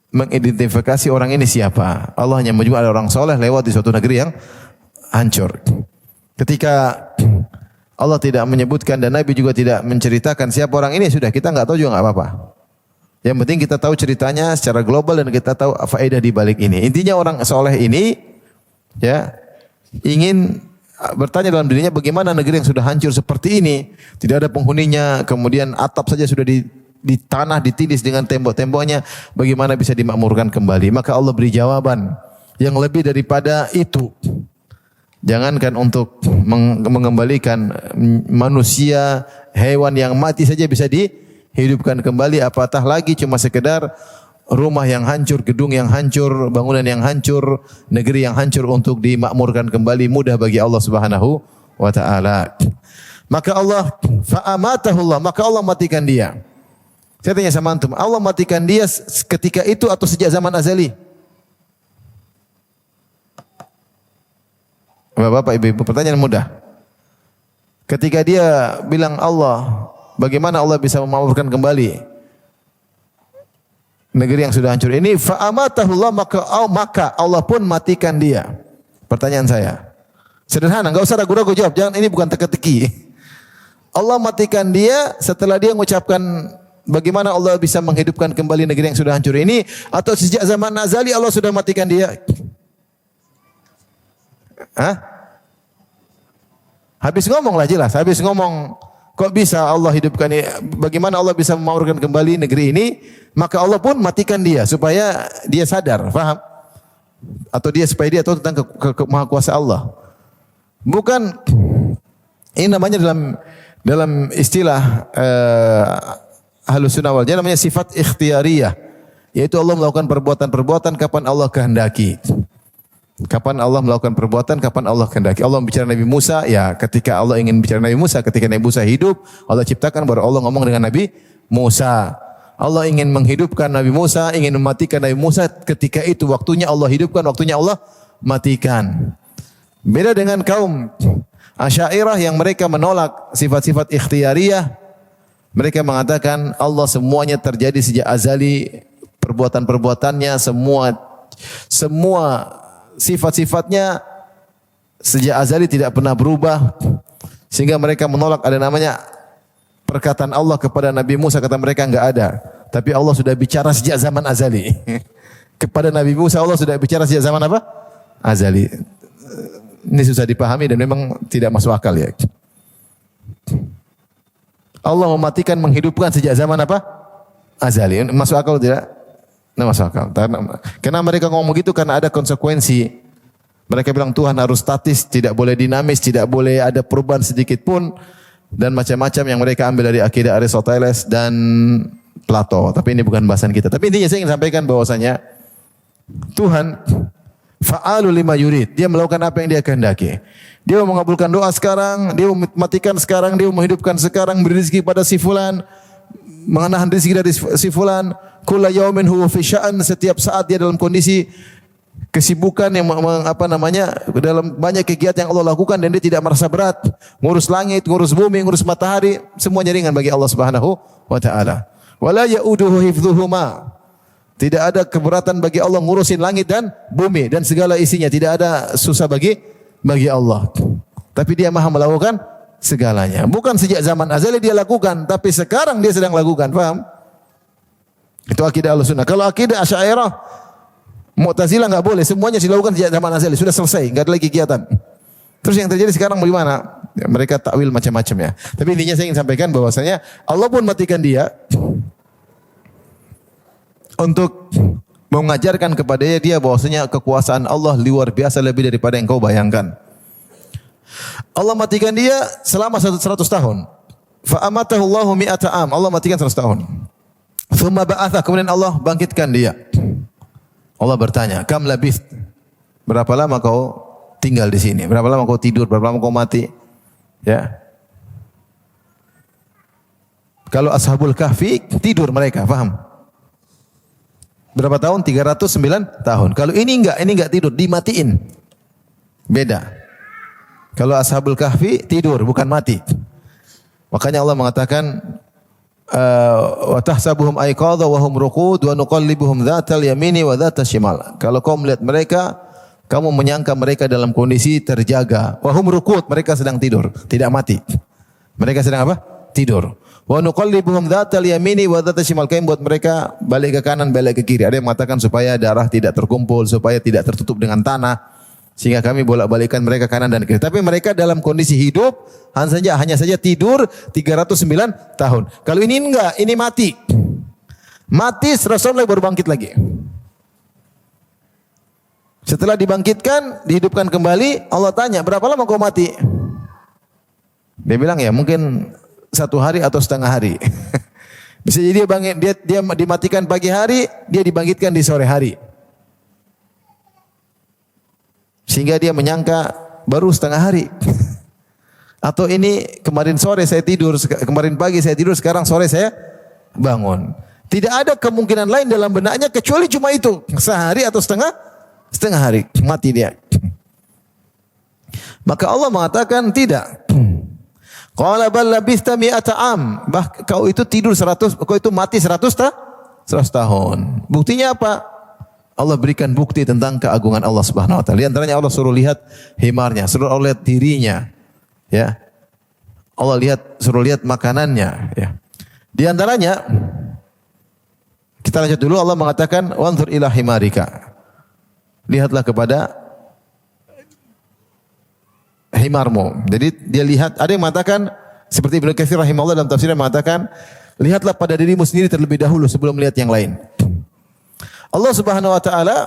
mengidentifikasi orang ini siapa. Allah hanya menyebut ada orang soleh lewat di suatu negeri yang hancur. Ketika Allah tidak menyebutkan dan Nabi juga tidak menceritakan siapa orang ini, sudah kita nggak tahu juga nggak apa-apa. Yang penting kita tahu ceritanya secara global dan kita tahu faedah di balik ini. Intinya orang soleh ini ya ingin bertanya dalam dirinya bagaimana negeri yang sudah hancur seperti ini, tidak ada penghuninya, kemudian atap saja sudah di tanah ditindis dengan tembok-temboknya, bagaimana bisa dimakmurkan kembali? Maka Allah beri jawaban yang lebih daripada itu. Jangankan untuk mengembalikan manusia, hewan yang mati saja bisa dihidupkan kembali, apatah lagi cuma sekedar rumah yang hancur, gedung yang hancur, bangunan yang hancur, negeri yang hancur untuk dimakmurkan kembali mudah bagi Allah Subhanahu wa taala. Maka Allah fa'amatahullah, maka Allah matikan dia. Saya tanya sama antum, Allah matikan dia ketika itu atau sejak zaman azali? Bapak, Ibu, pertanyaan mudah. Ketika dia bilang Allah, bagaimana Allah bisa memakmurkan kembali negeri yang sudah hancur ini? Fa'amatahullah, maka Allah pun matikan dia. Pertanyaan saya sederhana, enggak usah ragu-ragu jawab. Jangan, ini bukan teka-teki. Allah matikan dia setelah dia mengucapkan bagaimana Allah bisa menghidupkan kembali negeri yang sudah hancur ini, atau sejak zaman azali Allah sudah matikan dia? Hah? Habis ngomong lah jelas, habis ngomong kok bisa Allah hidupkan ini, bagaimana Allah bisa memakmurkan kembali negeri ini, maka Allah pun matikan dia supaya dia sadar, faham? Atau dia supaya dia tahu tentang maha kuasa Allah. Bukan, ini namanya dalam istilah Ahlus Sunnah wal Jamaah namanya sifat ikhtiyariyah, yaitu Allah melakukan perbuatan-perbuatan kapan Allah kehendaki. Kapan Allah melakukan perbuatan, kapan Allah kehendaki. Allah bicara Nabi Musa, ya ketika Allah ingin bicara Nabi Musa, ketika Nabi Musa hidup, Allah ciptakan baru Allah ngomong dengan Nabi Musa. Allah ingin menghidupkan Nabi Musa, ingin mematikan Nabi Musa, ketika itu waktunya Allah hidupkan, waktunya Allah matikan. Beda dengan kaum Asy'ariyah yang mereka menolak sifat-sifat ikhtiyariyah. Mereka mengatakan Allah semuanya terjadi sejak azali, perbuatan-perbuatannya semua sifat-sifatnya sejak azali tidak pernah berubah, sehingga mereka menolak ada namanya perkataan Allah kepada Nabi Musa. Kata mereka enggak ada, tapi Allah sudah bicara sejak zaman azali. Kepada Nabi Musa Allah sudah bicara sejak zaman apa? Azali. ini susah dipahami dan memang tidak masuk akal ya. Allah mematikan, menghidupkan sejak zaman apa? Azali. Masuk akal tidak? Tidak masuk akal. Karena mereka ngomong begitu karena ada konsekuensi. Mereka bilang Tuhan harus statis, tidak boleh dinamis, tidak boleh ada perubahan sedikit pun, dan macam-macam yang mereka ambil dari akidah Aristoteles dan Plato. Tapi ini bukan bahasan kita. Tapi intinya saya ingin sampaikan bahwasanya Tuhan fa'alu lima yurid. Dia melakukan apa yang dia kehendaki. Dia mau mengabulkan doa sekarang, dia mau matikan sekarang, dia mau menghidupkan sekarang, beri rezeki pada si fulan, menahan rezeki dari si fulan. Kulla yaumin huwa fi sya'an, setiap saat dia dalam kondisi kesibukan yang dalam banyak kegiatan yang Allah lakukan dan dia tidak merasa berat. Ngurus langit, ngurus bumi, ngurus matahari, semuanya ringan bagi Allah Subhanahu wa taala. Wala ya'uduhu hifdhuhuma. Tidak ada keberatan bagi Allah ngurusin langit dan bumi dan segala isinya, tidak ada susah bagi Allah. Tapi dia Maha melakukan segalanya. Bukan sejak zaman azali dia lakukan, tapi sekarang dia sedang lakukan. Paham? Itu akidah Ahlussunnah. Kalau akidah Asy'ariyah, Mu'tazilah enggak boleh, semuanya dilakukan sejak zaman azali, sudah selesai, enggak ada lagi kegiatan. Terus yang terjadi sekarang bagaimana? Ya, mereka takwil macam-macam ya. Tapi intinya saya ingin sampaikan bahwasanya Allah pun matikan dia untuk mengajarkan kepada dia bahwasanya kekuasaan Allah luar biasa lebih daripada yang kau bayangkan. Allah matikan dia selama 100 tahun. Fa amatahu Allahu mi'ata am. Allah matikan 100 tahun. Tsumma ba'atha, kemudian Allah bangkitkan dia. Allah bertanya, "Kam labith?" Berapa lama kau tinggal di sini? Berapa lama kau tidur? Berapa lama kau mati? Ya. Kalau Ashabul Kahfi tidur mereka, paham? Berapa tahun? 309 tahun. Kalau ini enggak tidur, dimatiin. Beda. Kalau Ashabul Kahfi tidur, bukan mati. Makanya Allah mengatakan wa tahsabuhum aiqadha wa hum ruqud wa nuqallibuhum dzatal yamini wa dzatas shimal. Kalau kau melihat mereka, kamu menyangka mereka dalam kondisi terjaga. Wa hum ruqud, mereka sedang tidur, tidak mati. Mereka sedang apa? Tidur. Wa nuqallibuhum dzatal yamini wa dzatas shimal. Kami buat mereka balik ke kanan, balik ke kiri. Ada yang mengatakan supaya darah tidak terkumpul, supaya tidak tertutup dengan tanah. Sehingga kami bolak-balikan mereka kanan dan kiri. Tapi mereka dalam kondisi hidup hanya saja tidur 309 tahun. Kalau ini enggak, ini mati. Mati 100 tahun lagi baru bangkit lagi. Setelah dibangkitkan, dihidupkan kembali, Allah tanya, "Berapa lama kau mati?" Dia bilang, "Ya mungkin 1 hari atau setengah hari." Bisa jadi dia dimatikan pagi hari, dia dibangkitkan di sore hari. Sehingga dia menyangka baru setengah hari. Atau ini kemarin sore saya tidur, kemarin pagi saya tidur, sekarang sore saya bangun. Tidak ada kemungkinan lain dalam benaknya kecuali cuma itu. Sehari atau setengah hari. Mati dia. Maka Allah mengatakan tidak. Qala bal labithta mi'ata am. Kau itu tidur 100, kau itu mati 100 tahun. Buktinya apa? Allah berikan bukti tentang keagungan Allah Subhanahu wa taala. Di antaranya Allah suruh lihat himarnya, suruh Allah lihat dirinya. Ya. Allah suruh lihat makanannya, ya. Di antaranya kita lanjut dulu, Allah mengatakan wanzur ila himarika. Lihatlah kepada himarmu. Jadi dia lihat, ada yang mengatakan seperti Ibnu Katsir rahimahullah dalam tafsirnya mengatakan, lihatlah pada dirimu sendiri terlebih dahulu sebelum melihat yang lain. Allah Subhanahu wa taala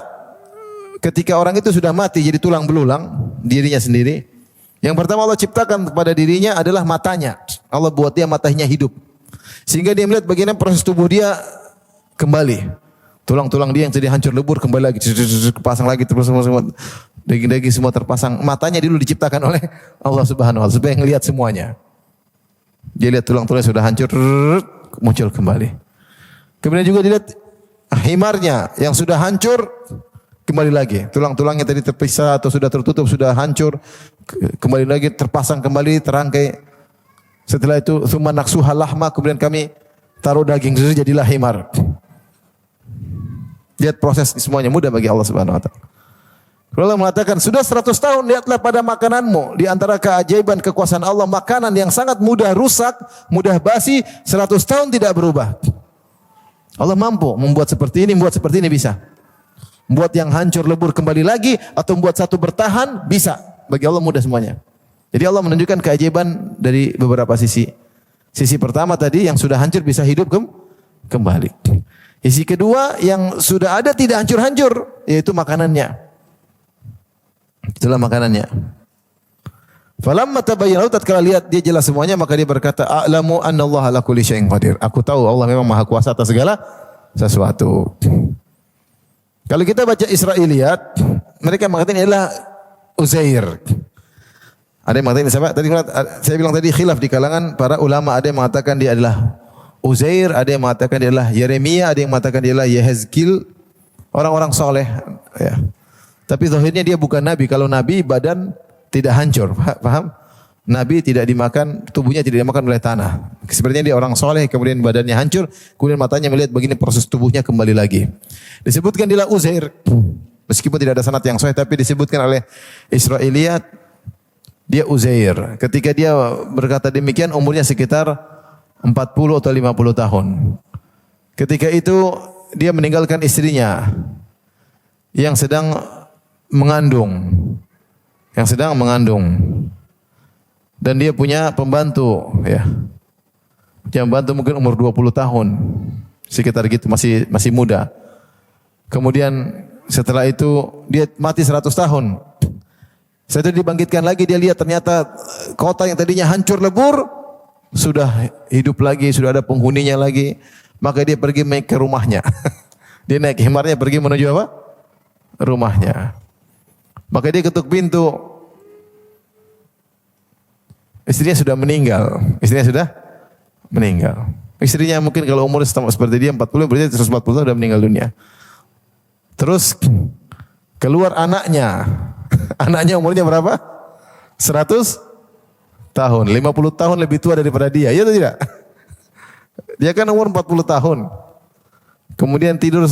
ketika orang itu sudah mati jadi tulang belulang dirinya sendiri, yang pertama Allah ciptakan kepada dirinya adalah matanya. Allah buat dia matanya hidup. Sehingga dia melihat bagaimana proses tubuh dia kembali. Tulang-tulang dia yang tadi hancur lebur kembali lagi, pasang lagi terus semua daging-daging semua terpasang. Matanya dulu diciptakan oleh Allah Subhanahu wa taala supaya ngelihat semuanya. Dia lihat tulang-tulangnya sudah hancur, muncul kembali. Kemudian juga dilihat himarnya yang sudah hancur kembali lagi. Tulang-tulangnya tadi terpisah atau sudah tertutup, sudah hancur, kembali lagi terpasang kembali, terangkai. Setelah itu tsumma naksuha lahma, kemudian kami taruh daging, jadilah himar. Lihat proses semuanya mudah bagi Allah Subhanahu wa taala. Allah mengatakan, sudah 100 tahun lihatlah pada makananmu. Di antara keajaiban kekuasaan Allah, makanan yang sangat mudah rusak, mudah basi, 100 tahun tidak berubah. Allah mampu membuat seperti ini bisa. Membuat yang hancur lebur kembali lagi, atau membuat satu bertahan, bisa. bagi Allah mudah semuanya. Jadi Allah menunjukkan keajaiban dari beberapa sisi. Sisi pertama tadi yang sudah hancur bisa hidup kembali. Sisi kedua yang sudah ada tidak hancur-hancur, yaitu makanannya. Itulah makanannya. Falamma tabayyana, tatkala lihat dia jelas semuanya, maka dia berkata, a'lamu annallaha ala kulli syai'in qadir. Aku tahu Allah memang maha kuasa atas segala sesuatu. Kalau kita baca Israiliyat, mereka mengatakan ini adalah Uzair. Ada yang mengatakan siapa? Tadi saya bilang tadi khilaf di kalangan para ulama. Ada yang mengatakan dia adalah Uzair, ada yang mengatakan dia adalah Yeremia, ada yang mengatakan dia adalah Yehezkiel, orang-orang soleh. Ya. Tapi zahirnya dia bukan nabi. Kalau nabi badan tidak hancur, paham? Nabi tidak dimakan, tubuhnya tidak dimakan oleh tanah. Sebenarnya dia orang soleh, kemudian badannya hancur, kemudian matanya melihat begini proses tubuhnya kembali lagi. Disebutkan dia adalah Uzair, meskipun tidak ada sanad yang sahih, tapi disebutkan oleh Israiliyat dia Uzair. Ketika dia berkata demikian umurnya sekitar 40 atau 50 tahun. Ketika itu dia meninggalkan istrinya yang sedang mengandung. Dan dia punya pembantu, ya. Yang pembantu mungkin umur 20 tahun. Sekitar gitu, masih muda. Kemudian setelah itu dia mati 100 tahun. Setelah itu dibangkitkan lagi, dia lihat ternyata kota yang tadinya hancur lebur sudah hidup lagi, sudah ada penghuninya lagi. Maka dia pergi ke rumahnya. Dia naik himarnya pergi menuju apa? Rumahnya. Maka dia ketuk pintu. Istrinya sudah meninggal. Istrinya mungkin kalau umur seperti dia 40, berarti 140 tahun sudah meninggal dunia. Terus keluar anaknya. Anaknya umurnya berapa? 100 tahun. 50 tahun lebih tua daripada dia. Iya atau tidak? Dia kan umur 40 tahun. Kemudian tidur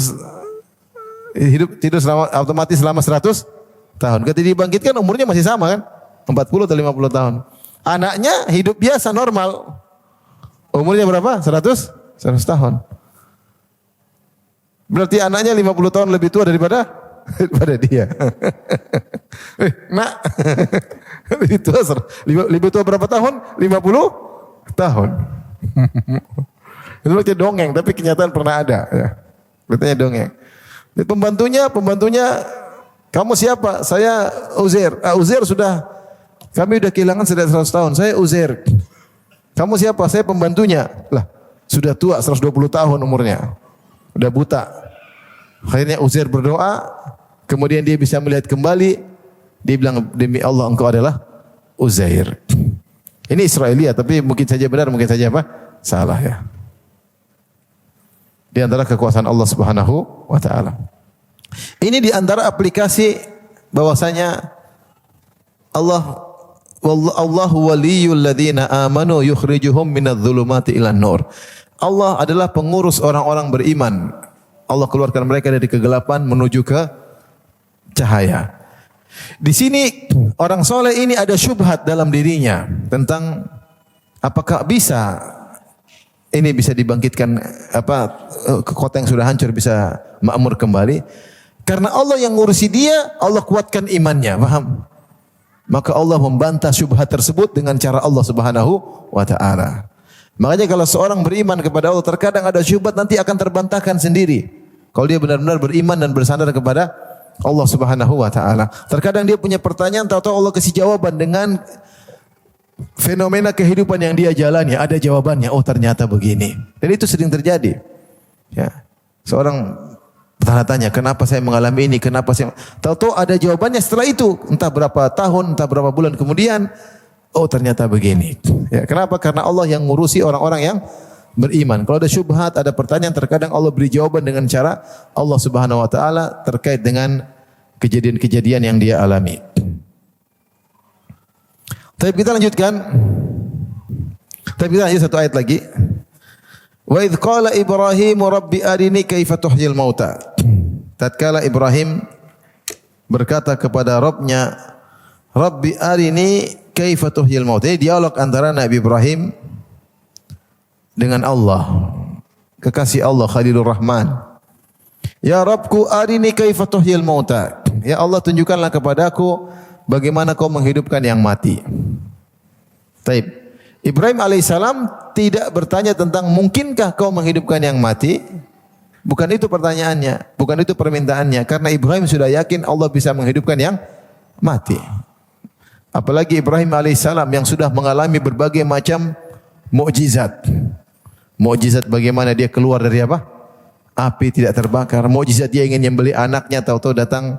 otomatis selama 100 tahun. Ketika dibangkitkan umurnya masih sama kan? 40 atau 50 tahun. Anaknya hidup biasa normal. Umurnya berapa? 100 tahun. Berarti anaknya 50 tahun lebih tua daripada dia. Nak, lebih tua berapa tahun? 50 tahun. Itu berarti dongeng, tapi kenyataan pernah ada. Ya. Berarti dongeng. Pembantunya, kamu siapa? Saya Uzair. Uzair kami sudah kehilangan sudah 100 tahun. Saya Uzair. Kamu siapa? Saya pembantunya. Lah, sudah tua 120 tahun umurnya. Udah buta. Akhirnya Uzair berdoa, kemudian dia bisa melihat kembali. Dia bilang, demi Allah engkau adalah Uzair. Ini Israiliyat, tapi mungkin saja benar, mungkin saja apa? Salah ya. Di antara kekuasaan Allah Subhanahu wa taala. Ini di antara aplikasi bahwasanya Allahu waliyul ladzina amanu yukhrijuhum minadh-dhulumati ilan nur. Allah adalah pengurus orang-orang beriman. Allah keluarkan mereka dari kegelapan menuju ke cahaya. Di sini orang soleh ini ada syubhat dalam dirinya tentang apakah ini bisa dibangkitkan kota yang sudah hancur bisa makmur kembali. Karena Allah yang ngurusi dia, Allah kuatkan imannya, paham? Maka Allah membantah syubhat tersebut dengan cara Allah Subhanahu wa taala. Makanya kalau seorang beriman kepada Allah, terkadang ada syubhat nanti akan terbantahkan sendiri. Kalau dia benar-benar beriman dan bersandar kepada Allah Subhanahu wa taala. Terkadang dia punya pertanyaan, tahu-tahu Allah kasih jawaban dengan fenomena kehidupan yang dia jalani, ada jawabannya. Oh, ternyata begini. Dan itu sering terjadi. Ya. Seorang bertanya-tanya, kenapa saya mengalami ini? Kenapa saya? Tahu-tahu ada jawabannya setelah itu. Entah berapa tahun, entah berapa bulan kemudian, oh ternyata begini. Ya, kenapa? Karena Allah yang ngurusi orang-orang yang beriman. Kalau ada syubhat, ada pertanyaan, terkadang Allah beri jawaban dengan cara Allah Subhanahu wa taala terkait dengan kejadian-kejadian yang dia alami. Tapi kita lanjutkan. Tapi kita lanjut satu ayat lagi. Wa idz qala Ibrahim rabbi arini kaifa tuhyil mauta. Tatkala Ibrahim berkata kepada Rabbnya, Rabbi arini kaifa tuhyil mauta. Ini dialog antara Nabi Ibrahim dengan Allah. Kekasih Allah Khalilur Rahman. Ya Rabbku arini kaifa tuhyil mauta. Ya Allah tunjukkanlah kepadaku bagaimana kau menghidupkan yang mati? Taib. Ibrahim alaihissalam tidak bertanya tentang mungkinkah kau menghidupkan yang mati? Bukan itu pertanyaannya, bukan itu permintaannya. Karena Ibrahim sudah yakin Allah bisa menghidupkan yang mati. Apalagi Ibrahim alaihissalam yang sudah mengalami berbagai macam mukjizat. Mukjizat bagaimana dia keluar dari apa? Api tidak terbakar. Mukjizat dia ingin membeli anaknya, tahu-tahu datang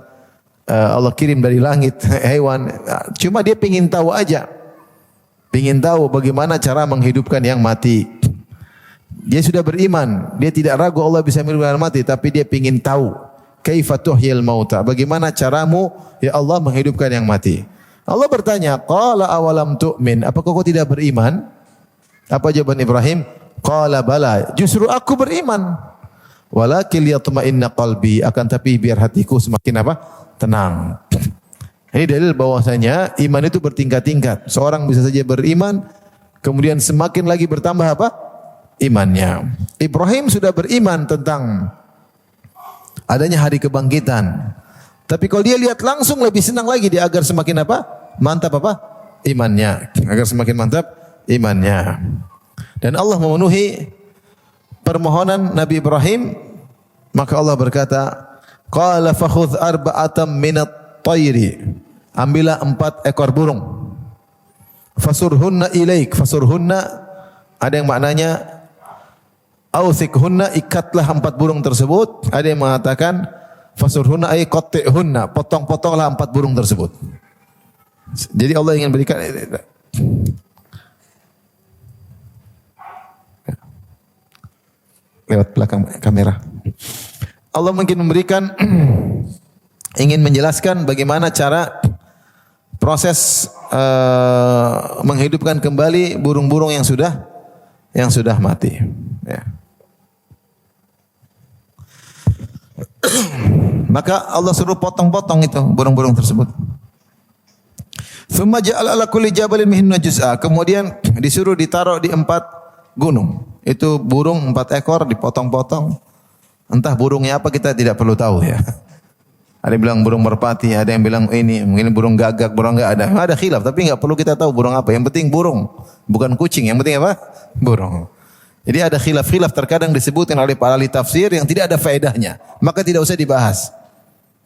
Allah kirim dari langit hewan. Cuma dia ingin tahu aja. Ingin tahu bagaimana cara menghidupkan yang mati. Dia sudah beriman, dia tidak ragu Allah bisa menghidupkan yang mati, tapi dia ingin tahu kaifa tuhyil mauta. Bagaimana caramu ya Allah menghidupkan yang mati? Allah bertanya, qala awalam tu'min? Apakah kau tidak beriman? Apa jawaban Ibrahim? Qala bala, justru aku beriman. Walakin liyatma'inna qalbi, akan tapi biar hatiku semakin apa? Tenang. Ini dalil bahwasanya iman itu bertingkat-tingkat. Seorang bisa saja beriman, kemudian semakin lagi bertambah apa? Imannya. Ibrahim sudah beriman tentang adanya hari kebangkitan. Tapi kalau dia lihat langsung lebih senang lagi dia agar semakin apa? Mantap apa? Imannya. Agar semakin mantap imannya. Dan Allah memenuhi permohonan Nabi Ibrahim, maka Allah berkata, qala fakhudh arba'atam minat tayri. Ambillah 4 ekor burung. Fasurhunna ilaik. Fasurhunna ada yang maknanya ausikhunna, ikatlah 4 burung tersebut. Ada yang mengatakan fasurhunna ay qatti'hunna, potong-potonglah 4 burung tersebut. Jadi Allah ingin berikan lewat belakang kamera. Allah mungkin memberikan ingin menjelaskan bagaimana cara proses menghidupkan kembali burung-burung yang sudah mati. Ya. Maka Allah suruh potong-potong itu burung-burung tersebut. Tsumma ja'ala ala kulli jabalin minhunna juz'a. Kemudian disuruh ditaruh di 4 gunung. Itu burung 4 ekor dipotong-potong. Entah burungnya apa kita tidak perlu tahu ya. Ada yang bilang burung merpati, ada yang bilang ini mungkin burung gagak, burung enggak ada. Ada khilaf tapi enggak perlu kita tahu burung apa. Yang penting burung, bukan kucing. Yang penting apa? Burung. Jadi ada khilaf-khilaf terkadang disebutkan oleh para ahli tafsir yang tidak ada faedahnya. Maka tidak usah dibahas.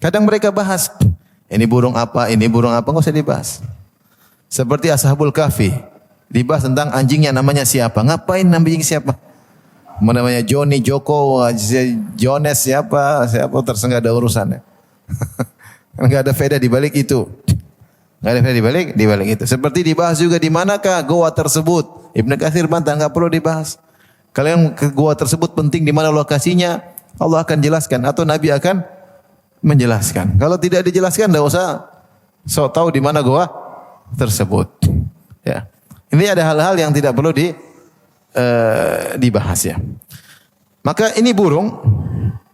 Kadang mereka bahas ini burung apa, enggak usah dibahas. Seperti Ashabul Kahfi. Dibahas tentang anjingnya namanya siapa. Ngapain anjing siapa? Namanya Johnny, Joko, Jones siapa terus enggak ada urusannya. Enggak ada faedah di balik itu. Enggak ada faedah di balik itu. Seperti dibahas juga di manakah goa tersebut. Ibnu Katsir bantah enggak perlu dibahas. Kalau yang ke goa tersebut penting di mana lokasinya, Allah akan jelaskan atau Nabi akan menjelaskan. Kalau tidak dijelaskan enggak usah sok tahu di mana goa tersebut. Ya. Ini ada hal-hal yang tidak perlu dibahas ya. Maka ini burung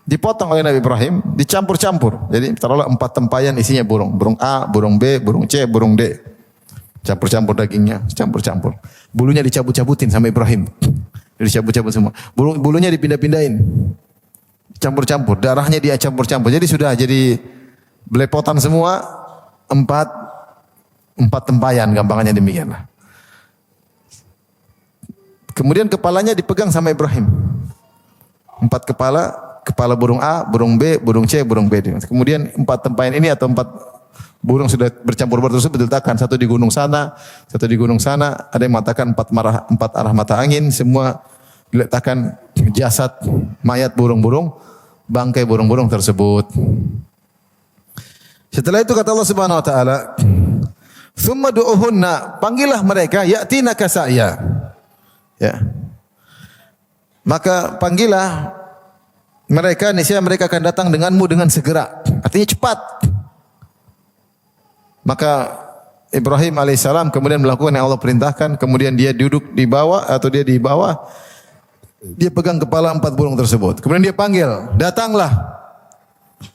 dipotong oleh Nabi Ibrahim, dicampur-campur. Jadi taruhlah 4 tempayan isinya burung. Burung A, burung B, burung C, burung D. Campur-campur dagingnya, campur-campur. Bulunya dicabut-cabutin sama Ibrahim. Dicabut-cabut semua. Bulunya dipindah-pindahin. Campur-campur, darahnya dia campur-campur. Jadi sudah jadi belepotan semua 4 tempayan, gampangannya demikian lah. Kemudian kepalanya dipegang sama Ibrahim. 4 kepala burung A, burung B, burung C, burung B. Kemudian 4 tempayan ini atau 4 burung sudah bercampur tersebut diletakkan. Satu di gunung sana, satu di gunung sana. Ada yang mengatakan 4 arah mata angin. Semua diletakkan jasad mayat burung-burung, bangkai burung-burung tersebut. Setelah itu kata Allah Subhanahu Wa Taala, "Tsumma du'uhunna", panggillah mereka, ya'tina kasaya. Ya. Maka panggillah mereka, niscaya mereka akan datang denganmu dengan segera. Artinya cepat. Maka Ibrahim alaihissalam kemudian melakukan yang Allah perintahkan. Kemudian dia duduk di bawah atau dia di bawah. Dia pegang kepala 4 burung tersebut. Kemudian dia panggil, datanglah.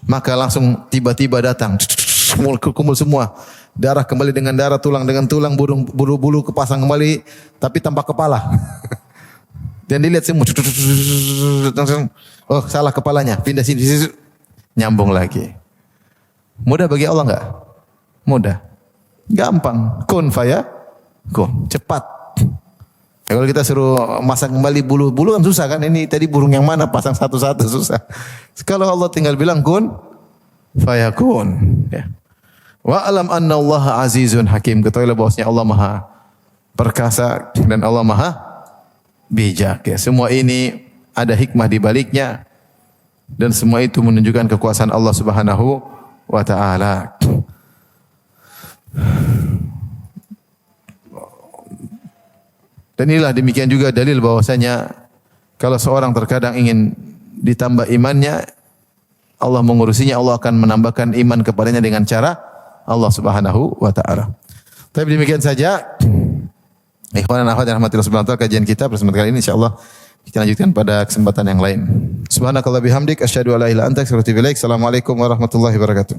Maka langsung tiba-tiba datang. Kumpul semua. Darah kembali dengan darah, tulang dengan tulang, bulu kepasang kembali, tapi tanpa kepala. Dan dilihat semua. Oh, salah kepalanya. Pindah sini. Nyambung lagi. Mudah bagi Allah enggak? Mudah. Gampang. Kun fayakun. Cepat. Ya, kalau kita suruh masang kembali bulu-bulu kan susah kan? Ini tadi burung yang mana pasang satu-satu susah. Kalau Allah tinggal bilang kun fayakun. Ya. Wa alam anna Allah azizun hakim. Ketahuilah bahwasanya Allah Maha perkasa dan Allah Maha bijak. Ya, semua ini ada hikmah di baliknya dan semua itu menunjukkan kekuasaan Allah Subhanahu wa taala. Dan inilah demikian juga dalil bahwasanya kalau seorang terkadang ingin ditambah imannya, Allah mengurusinya, Allah akan menambahkan iman kepadanya dengan cara Allah Subhanahu wa taala. Tapi demikian saja. Ikhwan dan akhwat yang rahmatillah subhanahu wa taala, kajian kita pada kali ini insyaallah kita lanjutkan pada kesempatan yang lain. Subhanakallah bihamdik asyhadu an la ilaha illa anta astaghfiruka wa atubu ilaik. Assalamualaikum warahmatullahi wabarakatuh.